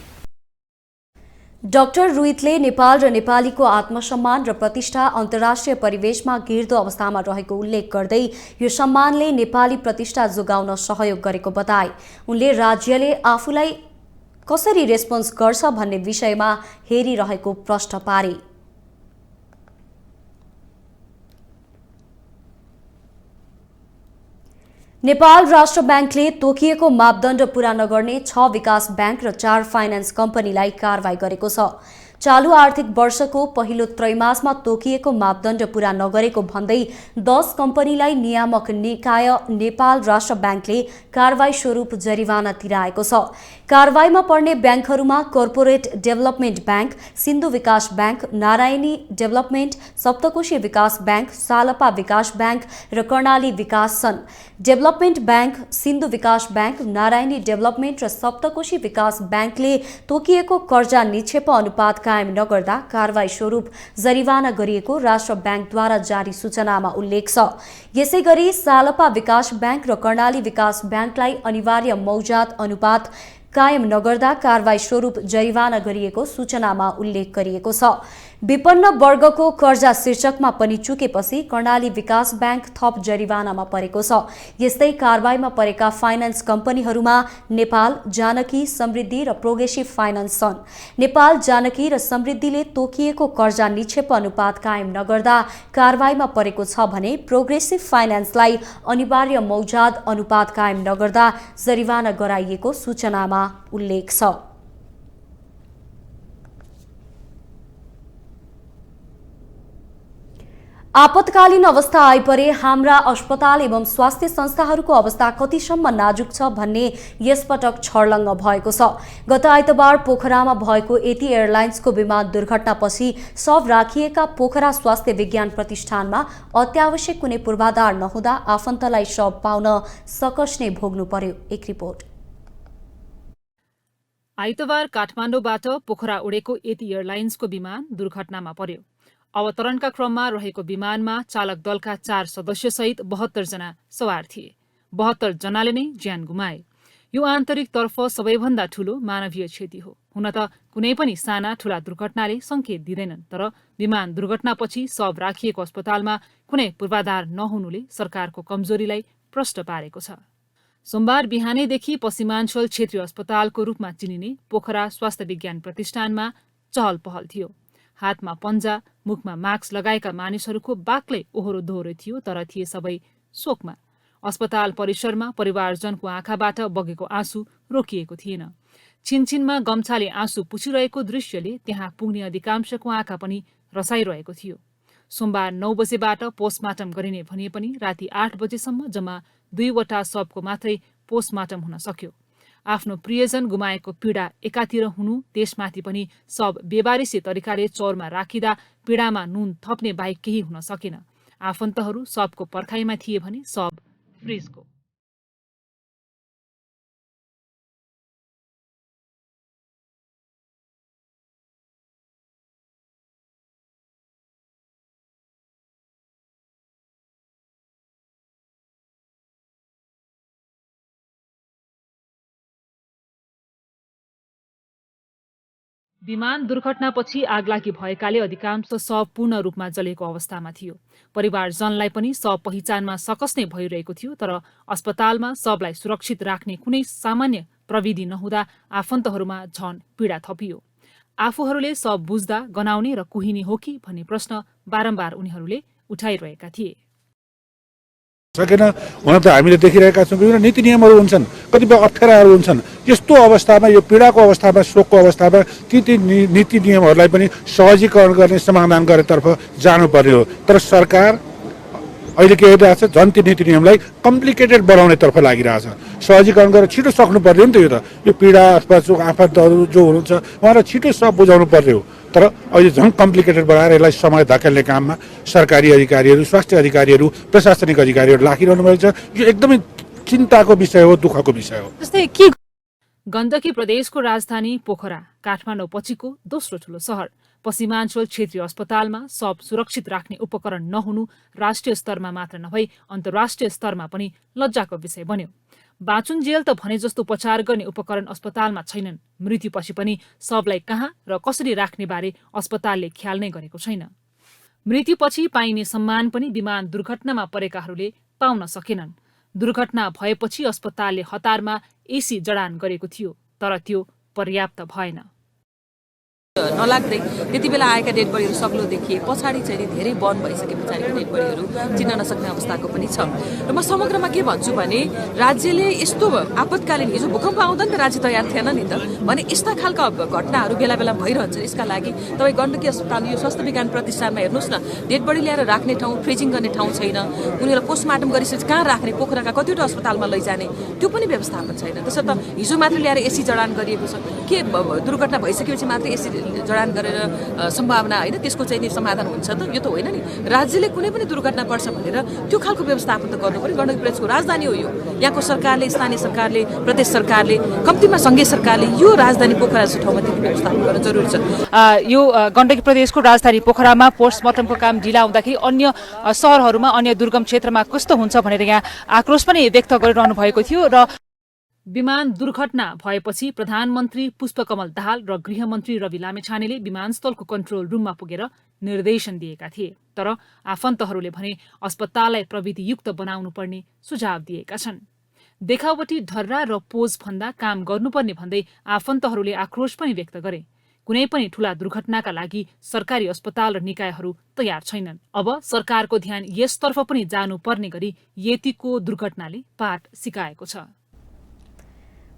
डाक्टर रोहितले नेपाल र नेपालीको आत्मसम्मान र प्रतिष्ठा अन्तर्राष्ट्रिय परिवेशमा गिर्दो अवस्थामा रहेको उल्लेख गर्दै यो सम्मानले नेपाली प्रतिष्ठा जोगाउन सहयोग गरेको बताए। उनले राज्यले आफूलाई कसरी रेस्पोन्स गर्छ भन्ने विषयमा हेरिरहेको प्रश्न पारे। नेपाल राष्ट्र ब्याङ्कले तोकिएको मापदण्ड पूरा नगर्ने 6 विकास ब्याङ्क र 4 फाइनान्स कम्पनीलाई कारवाही गरेको छ। चालु आर्थिक वर्षको पहिलो त्रैमासमा तोकिएको मापदण्ड पूरा नगरेको भन्दै 10 कम्पनीलाई नियामक निकाय नेपाल राष्ट्र ब्याङ्कले कारवाही स्वरूप जरिवाना तिराएको छ। कारवाहीमा पर्ने ब्याङ्कहरूमा कर्पोरेट डेभलपमेन्ट ब्याङ्क, सिन्धु विकास ब्याङ्क, नारायणी डेभलपमेन्ट, सप्तकोशी विकास ब्याङ्क, सालपा विकास ब्याङ्क र कर्णाली विकास छन्। डेभलपमेन्ट ब्याङ्क, सिन्धु विकास ब्याङ्क, नारायणी डेभलपमेन्ट र सप्तकोशी विकास ब्याङ्कले तोकिएको कर्जा निक्षेप अनुपात कायम नगर्दा कारवाही स्वरूप जरिवाना गरिएको राष्ट्र ब्याङ्कद्वारा जारी सूचनामा उल्लेख छ। यसैगरी सालपा विकास ब्याङ्क र कर्णाली विकास ब्याङ्कलाई अनिवार्य मौजात अनुपात कायम नगर्दा कारवाही स्वरूप जरिवाना गरिएको सूचनामा उल्लेख गरिएको छ। विपन्न वर्गको कर्जा शीर्षकमा पनि चुकेपछि कर्णाली विकास ब्याङ्क थप जरिवानामा परेको छ। यस्तै कारवाहीमा परेका फाइनान्स कम्पनीहरूमा नेपाल जानकी, समृद्धि र प्रोग्रेसिभ फाइनान्स छन्। नेपाल जानकी र समृद्धिले तोकिएको कर्जा निक्षेप अनुपात कायम नगर्दा कारवाहीमा परेको छ भने प्रोग्रेसिभ फाइनान्सलाई अनिवार्य मौजाद अनुपात कायम नगर्दा जरिवाना गराइएको सूचनामा उल्लेख छ। आपतकालीन अवस्था आइपरे हाम्रा अस्पताल एवं स्वास्थ्य संस्थाहरूको अवस्था कतिसम्म नाजुक छ भन्ने यसपटक छर्लङ्ग भएको छ। गत आइतबार पोखरामा भएको एटी एयरलाइन्सको विमान दुर्घटनापछि शव राखिएका पोखरा स्वास्थ्य विज्ञान प्रतिष्ठानमा अत्यावश्यक कुनै पूर्वाधार नहुँदा आफन्तलाई शव पाउन सकस नै भोग्नु पर्यो। एक रिपोर्ट। आइतबार काठमाडौँबाट पोखरा उडेको एटी एयरलाइन्सको विमान दुर्घटनामा पर्यो। अवतरणका क्रममा रहेको विमानमा चालक दलका 4 सदस्यसहित 72 जना सवार थिए। 72 जनाले नै ज्यान गुमाए। यो आन्तरिकतर्फ सबैभन्दा ठूलो मानवीय क्षति हो। हुन त कुनै पनि साना ठूला दुर्घटनाले संकेत दिँदैनन्, तर विमान दुर्घटनापछि शव राखिएको अस्पतालमा कुनै पूर्वाधार नहुनुले सरकारको कमजोरीलाई प्रष्ट पारेको छ। सोमबार बिहानैदेखि पश्चिमाञ्चल क्षेत्रीय अस्पतालको रूपमा चिनिने पोखरा स्वास्थ्य विज्ञान प्रतिष्ठानमा चहल पहल थियो। हातमा पन्जा, मुखमा मास्क लगाएका मानिसहरूको बाक्लै ओहोरो दोहोरो थियो, तर थिए सबै शोकमा। अस्पताल परिसरमा परिवारजनको आँखाबाट बगेको आँसु रोकिएको थिएन। छिनछिनमा गम्छाले आँसु पुछिरहेको दृश्यले त्यहाँ पुग्ने अधिकांशको आँखा पनि रसाइरहेको थियो। सोमबार 9 बजेबाट पोस्टमार्टम गरिने भने पनि राति 8 बजेसम्म जम्मा 2 वटा शवको मात्रै पोस्टमार्टम हुन सक्यो। आफ्नो प्रियजन गुमाएको पीडा एकातिर हुनु, त्यसमाथि पनि शव बेबारिसी तरिकाले चौरमा राखिँदा पीडामा नुन थप्ने बाहेक केही हुन सकेन। आफन्तहरू शवको पर्खाइमा थिए भने शव फ्रिजको। विमान दुर्घटनापछि आगलागी भएकाले अधिकांश शव पूर्ण रूपमा जलेको अवस्थामा थियो। परिवारजनलाई पनि शव पहिचानमा सकस नै भइरहेको थियो, तर अस्पतालमा शवलाई सुरक्षित राख्ने कुनै सामान्य प्रविधि नहुँदा आफन्तहरूमा झन पीडा थपियो। आफूहरूले शव बुझ्दा गनाउने र कुहिने हो कि भन्ने प्रश्न बारम्बार उनीहरूले उठाइरहेका थिए। सकेन हुन त हामीले देखिरहेका छौँ विभिन्न नीति नियमहरू हुन्छन्, कतिपय अप्ठ्याराहरू हुन्छन्। यस्तो अवस्थामा, यो पीडाको अवस्थामा, शोकको अवस्थामा ती नीति नियमहरूलाई पनि सहजीकरण गर्ने, समाधान गर्नेतर्फ जानुपर्ने हो। तर सरकार अहिले के हेरिरहेको छ, झन् ती नीति नियमलाई कम्प्लिकेटेड बनाउनेतर्फ लागिरहेछ। सहजीकरण गरेर छिटो सक्नुपर्ने हो नि त। यो पीडा अथवा आफन्तहरू जो हुनुहुन्छ उहाँलाई छिटो सब बुझाउनु पर्ने हो। तर अहिले झन् कम्प्लिकेटेड बनाएर यसलाई समय धकेल्ने काममा सरकारी अधिकारीहरू, स्वास्थ्य अधिकारीहरू, प्रशासनिक अधिकारीहरू लागिरहनु भएको छ। यो एकदमै चिन्ताको विषय हो, दुःखको विषय हो। गण्डकी प्रदेशको राजधानी पोखरा काठमाडौँ पछिको दोस्रो ठूलो सहर। पश्चिमाञ्चल क्षेत्रीय अस्पतालमा शव सुरक्षित राख्ने उपकरण नहुनु राष्ट्रिय स्तरमा मात्र नभई अन्तर्राष्ट्रिय स्तरमा पनि लज्जाको विषय बन्यो। बाँचुन्जेल त भने जस्तो उपचार गर्ने उपकरण अस्पतालमा छैनन्। मृत्युपछि पनि शवलाई कहाँ र कसरी राख्ने बारे अस्पतालले ख्याल नै गरेको छैन। मृत्युपछि पाइने सम्मान पनि विमान दुर्घटनामा परेकाहरूले पाउन सकेनन्। दुर्घटना भएपछि अस्पतालले हतारमा एसी जडान गरेको थियो, तर त्यो पर्याप्त भएन। नलाग्दै त्यति बेला आएका डेड बडीहरू सग्लो देखिए, पछाडि चाहिँ धेरै बन्द भइसके पछाडिको डेड बडीहरू चिन्न नसक्ने अवस्थाको पनि छ। र म समग्रमा के भन्छु भने राज्यले यस्तो आपतकालीन, हिजो भूकम्प आउँदा नि त राज्य तयार थिएन नि त भने यस्ता खालका घटनाहरू बेला बेला भइरहन्छन्। यसका लागि तपाईँ गण्डकी अस्पताल, यो स्वास्थ्य विज्ञान प्रतिष्ठानमा हेर्नुहोस् न, डेड बडी ल्याएर राख्ने ठाउँ, फ्रिजिङ गर्ने ठाउँ छैन। उनीहरूलाई पोस्टमार्टम गरिसकेपछि कहाँ राख्ने, पोखराका कतिवटा अस्पतालमा लैजाने, त्यो पनि व्यवस्थापन छैन। त्यसर्थ हिजो मात्र ल्याएर एसी जडान गरिएको छ। के दुर्घटना भइसकेपछि मात्र एसी जडान गरेर सम्भावना होइन त्यसको चाहिँ समाधान हुन्छ त? यो त होइन नि। राज्यले कुनै पनि दुर्घटना पर्छ भनेर त्यो खालको व्यवस्थापन त गर्नु पर्यो। गण्डकी प्रदेशको राजधानी हो यो। यहाँको सरकारले, स्थानीय सरकारले, प्रदेश सरकारले, कम्तीमा सङ्घीय सरकारले यो राजधानी पोखरा जस्तो ठाउँमा त्यति व्यवस्थापन गर्न जरुरी छ। यो गण्डकी प्रदेशको राजधानी पोखरामा पोस्टमार्टमको काम ढिला हुँदाखेरि अन्य सहरहरूमा, अन्य दुर्गम क्षेत्रमा कस्तो हुन्छ भनेर यहाँ आक्रोश पनि व्यक्त गरिरहनु भएको थियो। र विमान दुर्घटना भएपछि प्रधानमन्त्री पुष्पकमल दाहाल र गृहमन्त्री रवि लामेछानेले विमानस्थलको कन्ट्रोल रुममा पुगेर निर्देशन दिएका थिए। तर आफन्तहरूले भने अस्पताललाई प्रविधियुक्त बनाउनु पर्ने सुझाव दिएका छन्। देखावटी ढर्रा र पोज भन्दा काम गर्नुपर्ने भन्दै आफन्तहरूले आक्रोश पनि व्यक्त गरे। कुनै पनि ठूला दुर्घटनाका लागि सरकारी अस्पताल र निकायहरू तयार छैनन्। अब सरकारको ध्यान यसतर्फ पनि जानुपर्ने गरी यतिको दुर्घटनाले पाठ सिकाएको छ।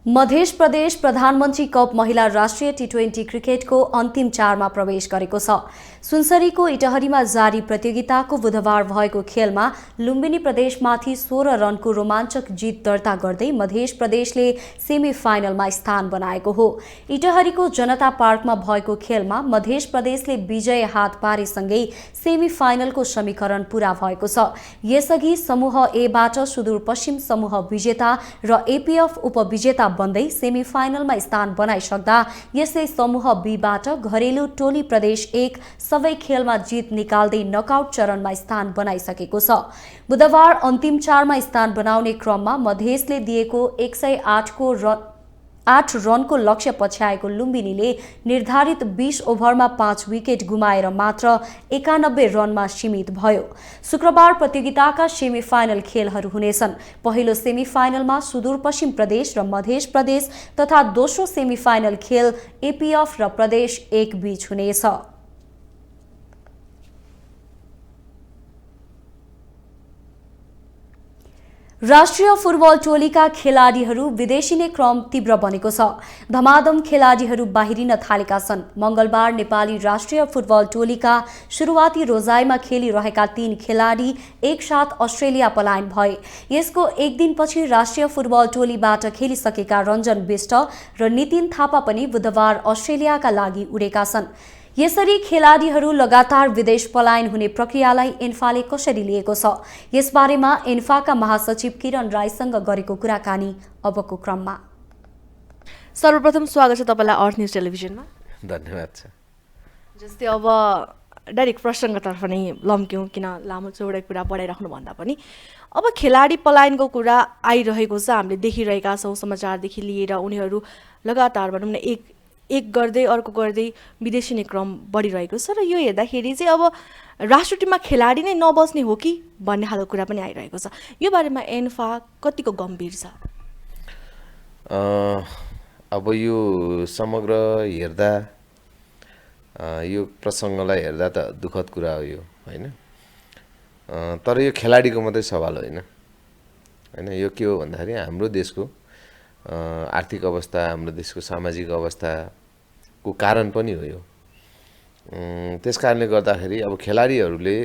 मध्य प्रदेश प्रधानमन्त्री कप महिला राष्ट्रिय टी20 क्रिकेटको अन्तिम 4मा प्रवेश गरेको छ। सुनसरीको इटहरीमा जारी प्रतियोगिताको बुधबार भएको खेलमा लुम्बिनी प्रदेशमाथि 16 रनको रोमाञ्चक जित दर्ता गर्दै मध्य प्रदेशले सेमी फाइनलमा स्थान बनाएको हो। इटहरीको जनता पार्कमा भएको खेलमा मध्य प्रदेशले विजय हात पारेसँगै सेमी फाइनलको समीकरण पूरा भएको छ। यसअघि समूह एबाट सुदूरपश्चिम समूह विजेता र एपीएफ उपविजेता बन्दै सेमी फाइनलमा स्थान बनाइसक्दा यसले समूह बीबाट घरेलु टोली प्रदेश 1 सबै खेलमा जित निकाल्दै नकआउट चरणमा स्थान बनाइसकेको छ। बुधबार अन्तिम 4मा स्थान बनाउने क्रममा मधेसले दिएको 108 रनको लक्ष्य पछ्याएको लुम्बिनीले निर्धारित 20 ओभरमा 5 विकेट गुमाएर मात्र 91 रनमा सीमित भयो। शुक्रबार प्रतियोगिताका सेमी फाइनल खेलहरू हुनेछन्। पहिलो सेमी फाइनलमा सुदूरपश्चिम प्रदेश र मध्य प्रदेश तथा दोस्रो सेमी फाइनल खेल एपीएफ र प्रदेश 1 बीच हुनेछ। राष्ट्रिय फुटबल टोलीका खेलाडीहरू विदेशिने क्रम तीव्र बनेको छ। धमाधम खेलाडीहरू बाहिरिन थालेका छन्। मंगलबार नेपाली राष्ट्रिय फुटबल टोलीका सुरुवाती रोजाइमा खेलिरहेका 3 खेलाडी एकसाथ अस्ट्रेलिया पलायन भए। यसको एक दिनपछि राष्ट्रिय फुटबल टोलीबाट खेलिसकेका रञ्जन बिष्ट र नितिन थापा पनि बुधबार अस्ट्रेलियाका लागि उडेका छन्। यसरी खेलाडीहरू लगातार विदेश पलायन हुने प्रक्रियालाई एन्फाले कसरी लिएको छ, यसबारेमा एन्फाका महासचिव किरण राईसँग गरेको कुराकानी अबको क्रममा। सर्वप्रथम स्वागत छ तपाईलाई अर्थ न्यूज टेलिभिजनमा। धन्यवाद छ। जस्तै अब डाइरेक्ट प्रसङ्गतर्फ नै लम्क्यौँ, किन लामो चौडा कुरा बढाइराख्नु भन्दा पनि अब खेलाडी पलायनको कुरा आइरहेको छ। हामीले देखिरहेका छौँ समाचारदेखि लिएर उनीहरू लगातार भनौँ न एक गर्दै अर्को गर्दै विदेशी नै क्रम बढिरहेको छ र यो हेर्दाखेरि चाहिँ अब राष्ट्रिय टिममा खेलाडी नै नबस्ने हो कि भन्ने खालको कुरा पनि आइरहेको छ। यो बारेमा एन्फा कतिको गम्भीर छ? अब यो समग्र हेर्दा यो प्रसङ्गलाई हेर्दा त दुःखद कुरा हो यो, होइन? तर यो खेलाडीको मात्रै सवाल होइन, होइन? यो के हो भन्दाखेरि हाम्रो देशको आर्थिक अवस्था, हाम्रो देशको सामाजिक अवस्थाको कारण पनि हो यो। त्यस कारणले गर्दाखेरि अब खेलाडीहरूले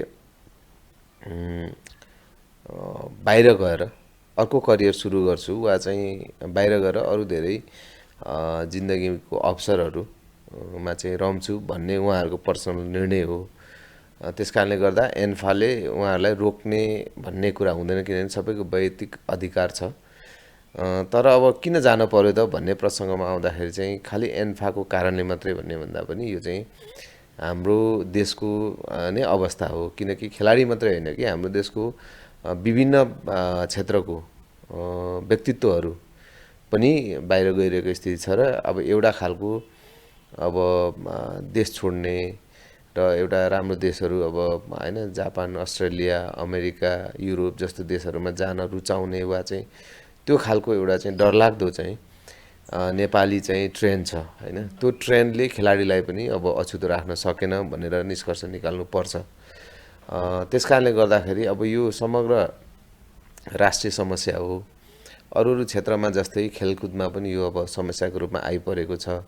बाहिर गएर अर्को करियर सुरु गर्छु वा चाहिँ बाहिर गएर अरू धेरै जिन्दगीको अवसरहरूमा चाहिँ रम्छु भन्ने उहाँहरूको पर्सनल निर्णय हो। त्यस कारणले गर्दा एन्फाले उहाँहरूलाई रोक्ने भन्ने कुरा हुँदैन, किनभने सबैको वैयक्तिक अधिकार छ। तर अब किन जान पर्यो त भन्ने प्रसङ्गमा आउँदाखेरि चाहिँ खालि एन्फाको कारणले मात्रै भन्ने भन्दा पनि यो चाहिँ हाम्रो देशको नै अवस्था हो। किनकि खेलाडी मात्रै होइन कि हाम्रो देशको विभिन्न क्षेत्रको व्यक्तित्वहरू पनि बाहिर गइरहेको स्थिति छ र अब एउटा खालको अब देश छोड्ने र एउटा राम्रो देशहरू अब होइन जापान, अस्ट्रेलिया, अमेरिका, युरोप जस्तो देशहरूमा जान रुचाउने वा चाहिँ त्यो खालको एउटा चाहिँ डरलाग्दो चाहिँ नेपाली चाहिँ ट्रेन्ड छ, होइन? त्यो ट्रेन्डले खेलाडीलाई पनि अब अछुतो राख्न सकेन भनेर निष्कर्ष निकाल्नु पर्छ। त्यस कारणले गर्दाखेरि अब यो समग्र राष्ट्रिय समस्या हो। अरू क्षेत्रमा जस्तै खेलकुदमा पनि यो अब समस्याको रूपमा आइपरेको छ।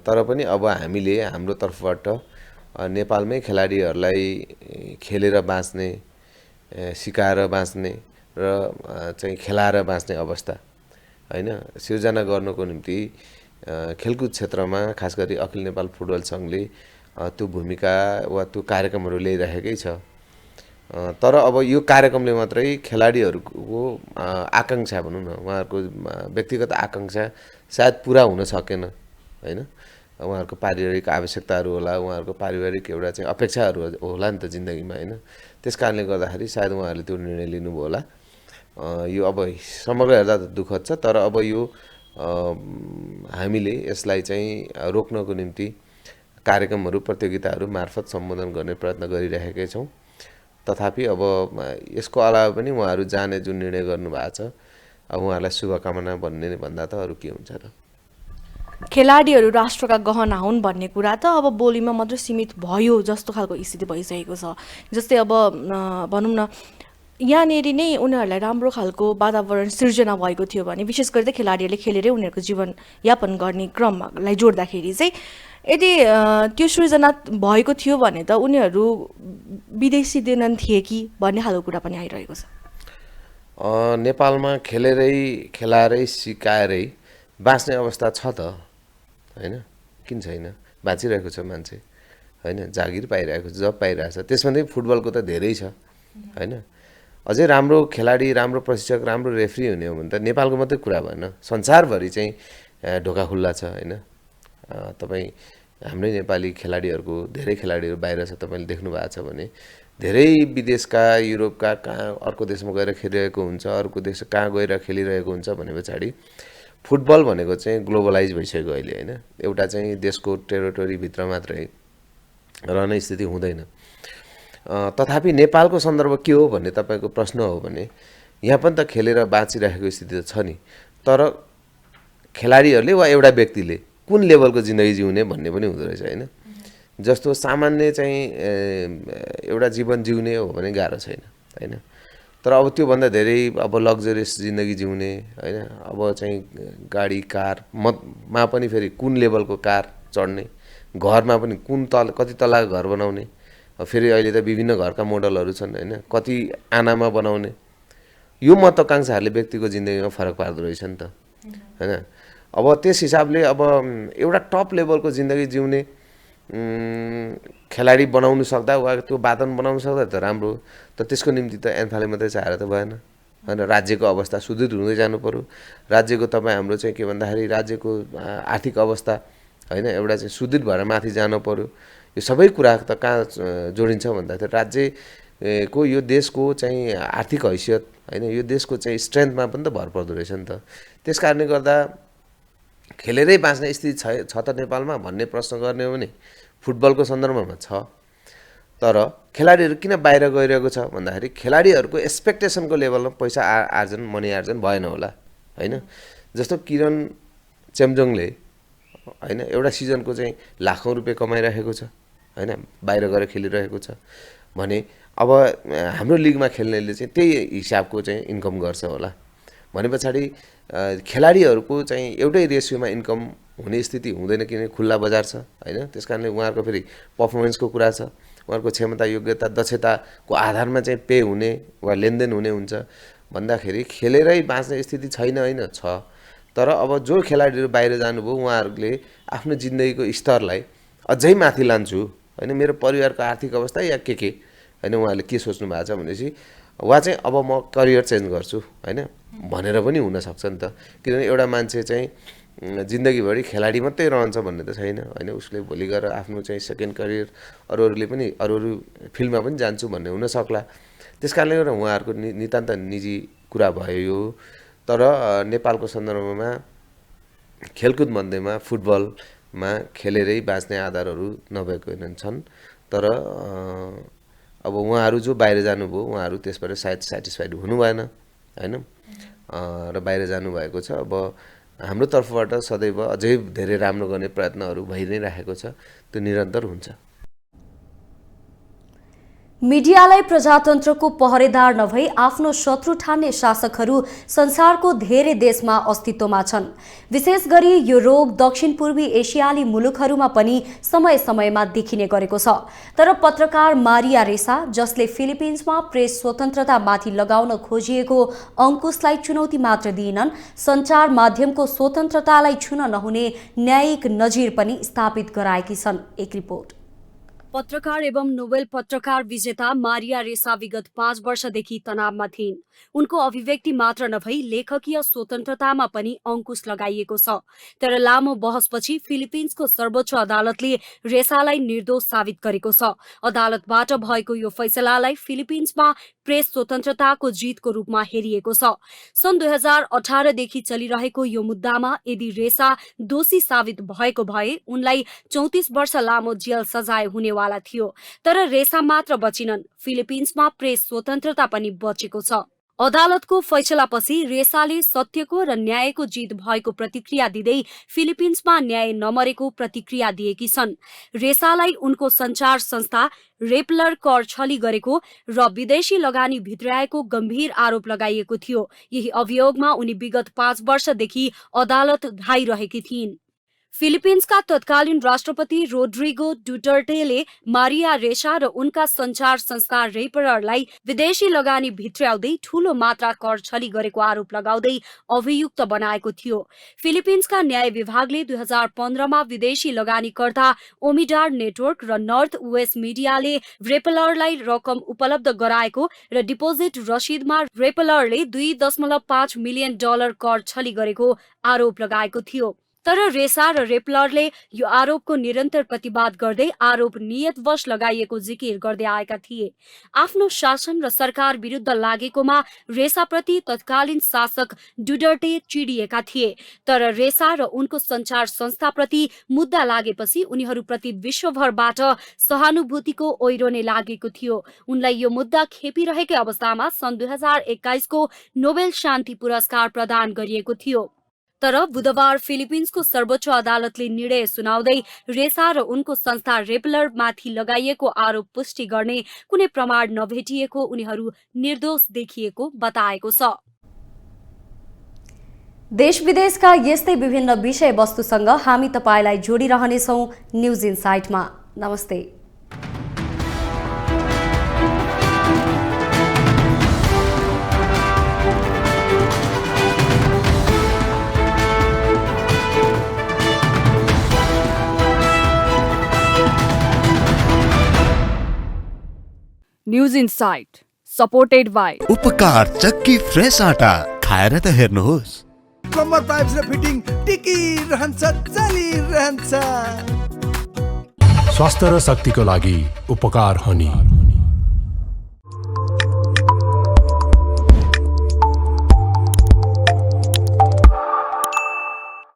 तर पनि अब हामीले हाम्रो तर्फबाट नेपालमै खेलाडीहरूलाई खेलेर बाँच्ने, सिकाएर बाँच्ने र चाहिँ खेलाएर बाँच्ने अवस्था, होइन, सिर्जना गर्नको निम्ति खेलकुद क्षेत्रमा खास गरी अखिल नेपाल फुटबल सङ्घले त्यो भूमिका वा त्यो कार्यक्रमहरू ल्याइरहेकै छ। तर अब यो कार्यक्रमले मात्रै खेलाडीहरूको आकाङ्क्षा भनौँ न, उहाँहरूको व्यक्तिगत आकाङ्क्षा सायद पुरा हुन सकेन, होइन? उहाँहरूको पारिवारिक आवश्यकताहरू होला, उहाँहरूको पारिवारिक एउटा चाहिँ अपेक्षाहरू होला नि त जिन्दगीमा, होइन? त्यस कारणले गर्दाखेरि सायद उहाँहरूले त्यो निर्णय लिनुभयो होला। यो अब समग्र हेर्दा त दुःखद छ, तर अब यो हामीले यसलाई चाहिँ रोक्नको निम्ति कार्यक्रमहरू, प्रतियोगिताहरू मार्फत सम्बोधन गर्ने प्रयत्न गरिरहेकै छौँ। तथापि अब यसको अलावा पनि उहाँहरू जाने जुन निर्णय गर्नुभएको छ, अब उहाँहरूलाई शुभकामना भन्ने भन्दा त अरू के हुन्छ र? खेलाडीहरू राष्ट्रका गहना हुन् भन्ने कुरा त अब बोलीमा मात्रै सीमित भयो जस्तो खालको स्थिति भइसकेको छ। जस्तै अब भनौँ न, यहाँनिर नै उनीहरूलाई राम्रो खालको वातावरण सिर्जना भएको थियो भने विशेष गरी त खेलाडीहरूले खेलेरै उनीहरूको जीवनयापन गर्ने क्रमलाई जोड्दाखेरि चाहिँ यदि त्यो सृजना भएको थियो भने त उनीहरू विदेशी दिनन् थिए कि भन्ने खालको कुरा पनि आइरहेको छ। नेपालमा खेलेरै खेलाएरै सिकाएरै बाँच्ने अवस्था छ त, होइन? किन छैन? बाँचिरहेको छ मान्छे, होइन? जागिर पाइरहेको छ, जब पाइरहेको छ। त्यसमा चाहिँ फुटबलको त धेरै छ, होइन? अझै राम्रो खेलाडी, राम्रो प्रशिक्षक, राम्रो रेफ्री हुने हो भने त नेपालको मात्रै कुरा भएन, संसारभरि चाहिँ ढोका खुल्ला छ, होइन? तपाईँ हाम्रै नेपाली खेलाडीहरूको धेरै खेलाडीहरू बाहिर छ, तपाईँले देख्नु भएको छ भने धेरै विदेशका, युरोपका कहाँ अर्को देशमा गएर खेलिरहेको हुन्छ, अर्को देश कहाँ गएर खेलिरहेको हुन्छ भने पछाडि फुटबल भनेको चाहिँ ग्लोबलाइज भइसक्यो अहिले, होइन? एउटा चाहिँ देशको टेरिटोरीभित्र मात्रै रहने स्थिति हुँदैन। तथापि नेपालको सन्दर्भ के हो भन्ने तपाईँको प्रश्न हो भने यहाँ पनि त खेलेर बाँचिरहेको स्थिति त छ नि, तर खेलाडीहरूले वा एउटा व्यक्तिले कुन लेभलको जिन्दगी जिउने भन्ने पनि हुँदो रहेछ, होइन? जस्तो सामान्य चाहिँ एउटा जीवन जिउने हो भने गाह्रो छैन, होइन? तर अब त्योभन्दा धेरै अब लग्जरियस जिन्दगी जिउने, होइन? अब चाहिँ गाडी, कारमा पनि फेरि कुन लेभलको कार चढ्ने, घरमा पनि कुन कति तलाको घर बनाउने, फेरि अहिले त विभिन्न घरका मोडलहरू छन्, होइन? कति आनामा बनाउने, यो महत्त्वाकाङ्क्षाहरूले व्यक्तिको जिन्दगीमा फरक पार्दो रहेछ नि त, होइन? अब त्यस हिसाबले अब एउटा टप लेभलको जिन्दगी जिउने खेलाडी बनाउनु सक्दा वा त्यो वातावरण बनाउनु सक्दा त राम्रो, तर त्यसको निम्ति त एन्फाले मात्रै चाहेर त भएन, होइन? राज्यको अवस्था सुदृढ हुँदै जानु पर्यो। राज्यको तपाईँ हाम्रो चाहिँ के भन्दाखेरि राज्यको आर्थिक अवस्था, होइन, एउटा चाहिँ सुदृढ भएर माथि जानु पर्यो। यो सबै कुरा त कहाँ जोडिन्छ भन्दाखेरि राज्यको यो देशको चाहिँ आर्थिक हैसियत, होइन, यो देशको चाहिँ स्ट्रेन्थमा पनि त भर पर्दो रहेछ नि त। त्यस कारणले गर्दा खेलेरै बाँच्ने स्थिति छ त नेपालमा भन्ने प्रश्न गर्ने हो भने फुटबलको सन्दर्भमा छ। तर खेलाडीहरू किन बाहिर गइरहेको छ भन्दाखेरि खेलाडीहरूको एक्सपेक्टेसनको लेभलमा पैसा मनी आर्जन भएन होला होइन। जस्तो किरण चेम्जोङले होइन एउटा सिजनको चाहिँ लाखौँ रुपियाँ कमाइरहेको छ होइन, बाहिर गएर खेलिरहेको छ भने अब हाम्रो लिगमा खेल्नेले चाहिँ त्यही हिसाबको चाहिँ इन्कम गर्छ होला भने पछाडि खेलाडीहरूको चाहिँ एउटै रेसियोमा इन्कम हुने स्थिति हुँदैन, किनभने खुल्ला बजार छ होइन। त्यस कारणले उहाँहरूको फेरि पर्फर्मेन्सको कुरा छ, उहाँहरूको क्षमता योग्यता दक्षताको आधारमा चाहिँ पे हुने वा लेनदेन हुने हुन्छ भन्दाखेरि खेलेरै बाँच्ने स्थिति छैन होइन, छ। तर अब जो खेलाडीहरू बाहिर जानुभयो उहाँहरूले आफ्नो जिन्दगीको स्तरलाई अझै माथि लान्छु होइन, मेरो परिवारको आर्थिक अवस्था या के होइन, उहाँहरूले के सोच्नु भएको छ भनेपछि वा चाहिँ अब म करियर चेन्ज गर्छु होइन भनेर पनि हुनसक्छ नि त। किनभने एउटा मान्छे चाहिँ जिन्दगीभरि खेलाडी मात्रै रहन्छ भन्ने त छैन होइन, उसले भोलि गएर आफ्नो चाहिँ सेकेन्ड करियर अरूहरूले पनि अरू फिल्डमा पनि जान्छु भन्ने हुनसक्ला। त्यस कारणले गर्दा उहाँहरूको नितान्त निजी कुरा भयो यो। तर नेपालको सन्दर्भमा खेलकुद मध्येमा फुटबलमा खेलेरै बाँच्ने आधारहरू नभएको छन्। तर अब उहाँहरू जो बाहिर जानुभयो उहाँहरू त्यसबाट सायद सेटिस्फाइड हुनु भएन होइन र बाहिर जानुभएको छ। अब हाम्रो तर्फबाट सदैव अझै धेरै राम्रो गर्ने प्रयत्नहरू भइ नै राखेको छ, त्यो निरन्तर हुन्छ। मिडियालाई प्रजातन्त्रको पहरेदार नभई आफ्नो शत्रु ठान्ने शासकहरू संसारको धेरै देशमा अस्तित्वमा छन्। विशेष गरी यो रोग दक्षिण पूर्वी एसियाली मुलुकहरूमा पनि समय समयमा देखिने गरेको छ। तर पत्रकार मारिया रेसा, जसले फिलिपिन्समा प्रेस स्वतन्त्रतामाथि लगाउन खोजिएको अंकुशलाई चुनौती मात्र दिएनन्, सञ्चार माध्यमको स्वतन्त्रतालाई छुन नहुने न्यायिक नजिर पनि स्थापित गराएकी छन्। एक रिपोर्ट। पत्रकार एवं नोबेल पत्रकार विजेता मारिया रेसा विगत 5 वर्षदेखि तनावमा थिइन्। उनको अभिव्यक्ति मात्र नभई लेखकीय स्वतन्त्रतामा पनि अंकुश लगाइएको छ। तर लामो बहसपछि फिलिपिन्सको सर्वोच्च अदालतले रेसालाई निर्दोष साबित गरेको छ। अदालतबाट भएको यो फैसलालाई फिलिपिन्समा प्रेस स्वतन्त्रताको जितको रूपमा हेरिएको छ। सन् 2018 देखि चलिरहेको यो मुद्दामा यदि रेसा दोषी साबित भएको भए उनलाई 34 वर्ष लामो जेल सजाय हुनेवाला थियो। तर रेसा मात्र बचिनन्, फिलिपिन्समा प्रेस स्वतन्त्रता पनि बचेको छ। अदालतको फैसलापछि रेसाले सत्यको र न्यायको जित भएको प्रतिक्रिया दिँदै फिलिपिन्समा न्याय नमरेको प्रतिक्रिया दिएकी छन्। रेसालाई उनको सञ्चार संस्था रेपलर कर छली गरेको र विदेशी लगानी भित्र्याएको गम्भीर आरोप लगाइएको थियो। यही अभियोगमा उनी विगत 5 वर्षदेखि अदालत धाइरहेकी थिइन्। फिलिपिन्सका तत्कालीन राष्ट्रपति रोड्रिगो डुटर्टेले मारिया रेसा र उनका सञ्चार संस्था रेपलरलाई विदेशी लगानी भित्र्याउँदै ठूलो मात्रा कर छली गरेको आरोप लगाउँदै अभियुक्त बनाएको थियो। फिलिपिन्सका न्याय विभागले 2015 मा विदेशी लगानीकर्ता ओमिडार नेटवर्क र नर्थ वेस्ट मिडियाले रेपलरलाई रकम उपलब्ध गराएको र डिपोजिट रसिदमा रेपलरले $2.5 मिलियन कर छली गरेको आरोप लगाएको थियो। तर रेसा र रेपलरले यो आरोपको निरन्तर प्रतिवाद गर्दै आरोप नियतवश लगाइएको जिकिर गर्दै आएका थिए। आफ्नो शासन र सरकार विरुद्ध लागेकोमा रेसाप्रति तत्कालीन शासक डुटर्टे चिडिएका थिए। तर रेसा र उनको सञ्चार संस्थाप्रति मुद्दा लागेपछि उनीहरूप्रति विश्वभरबाट सहानुभूतिको ओइरो नै लागेको थियो। उनलाई यो मुद्दा खेपिरहेकै अवस्थामा सन् 2021 को नोबेल शान्ति पुरस्कार प्रदान गरिएको थियो। तर बुधबार फिलिपिन्सको सर्वोच्च अदालतले निर्णय सुनाउँदै रेसा र उनको संस्था रेपलर माथि लगाइएको आरोप पुष्टि गर्ने कुनै प्रमाण नभेटिएको उनीहरू निर्दोष देखिएको बताएको छ। देश विदेशका यस्तै विभिन्न विषयवस्तुसँग हामी तपाईलाई जोडिरहनेछौँ न्युज इनसाइटमा। नमस्ते। न्यूज इनसाइट सपोर्टेड बाय उपकार चक्की फ्रेश आटा खाएर त हेर्नुहोस्। प्लम्बर पाइप्स र फिटिङ टिकिरहन्छ चलिरहन्छ। स्वास्थ्य र शक्तिको लागि उपकार हनी।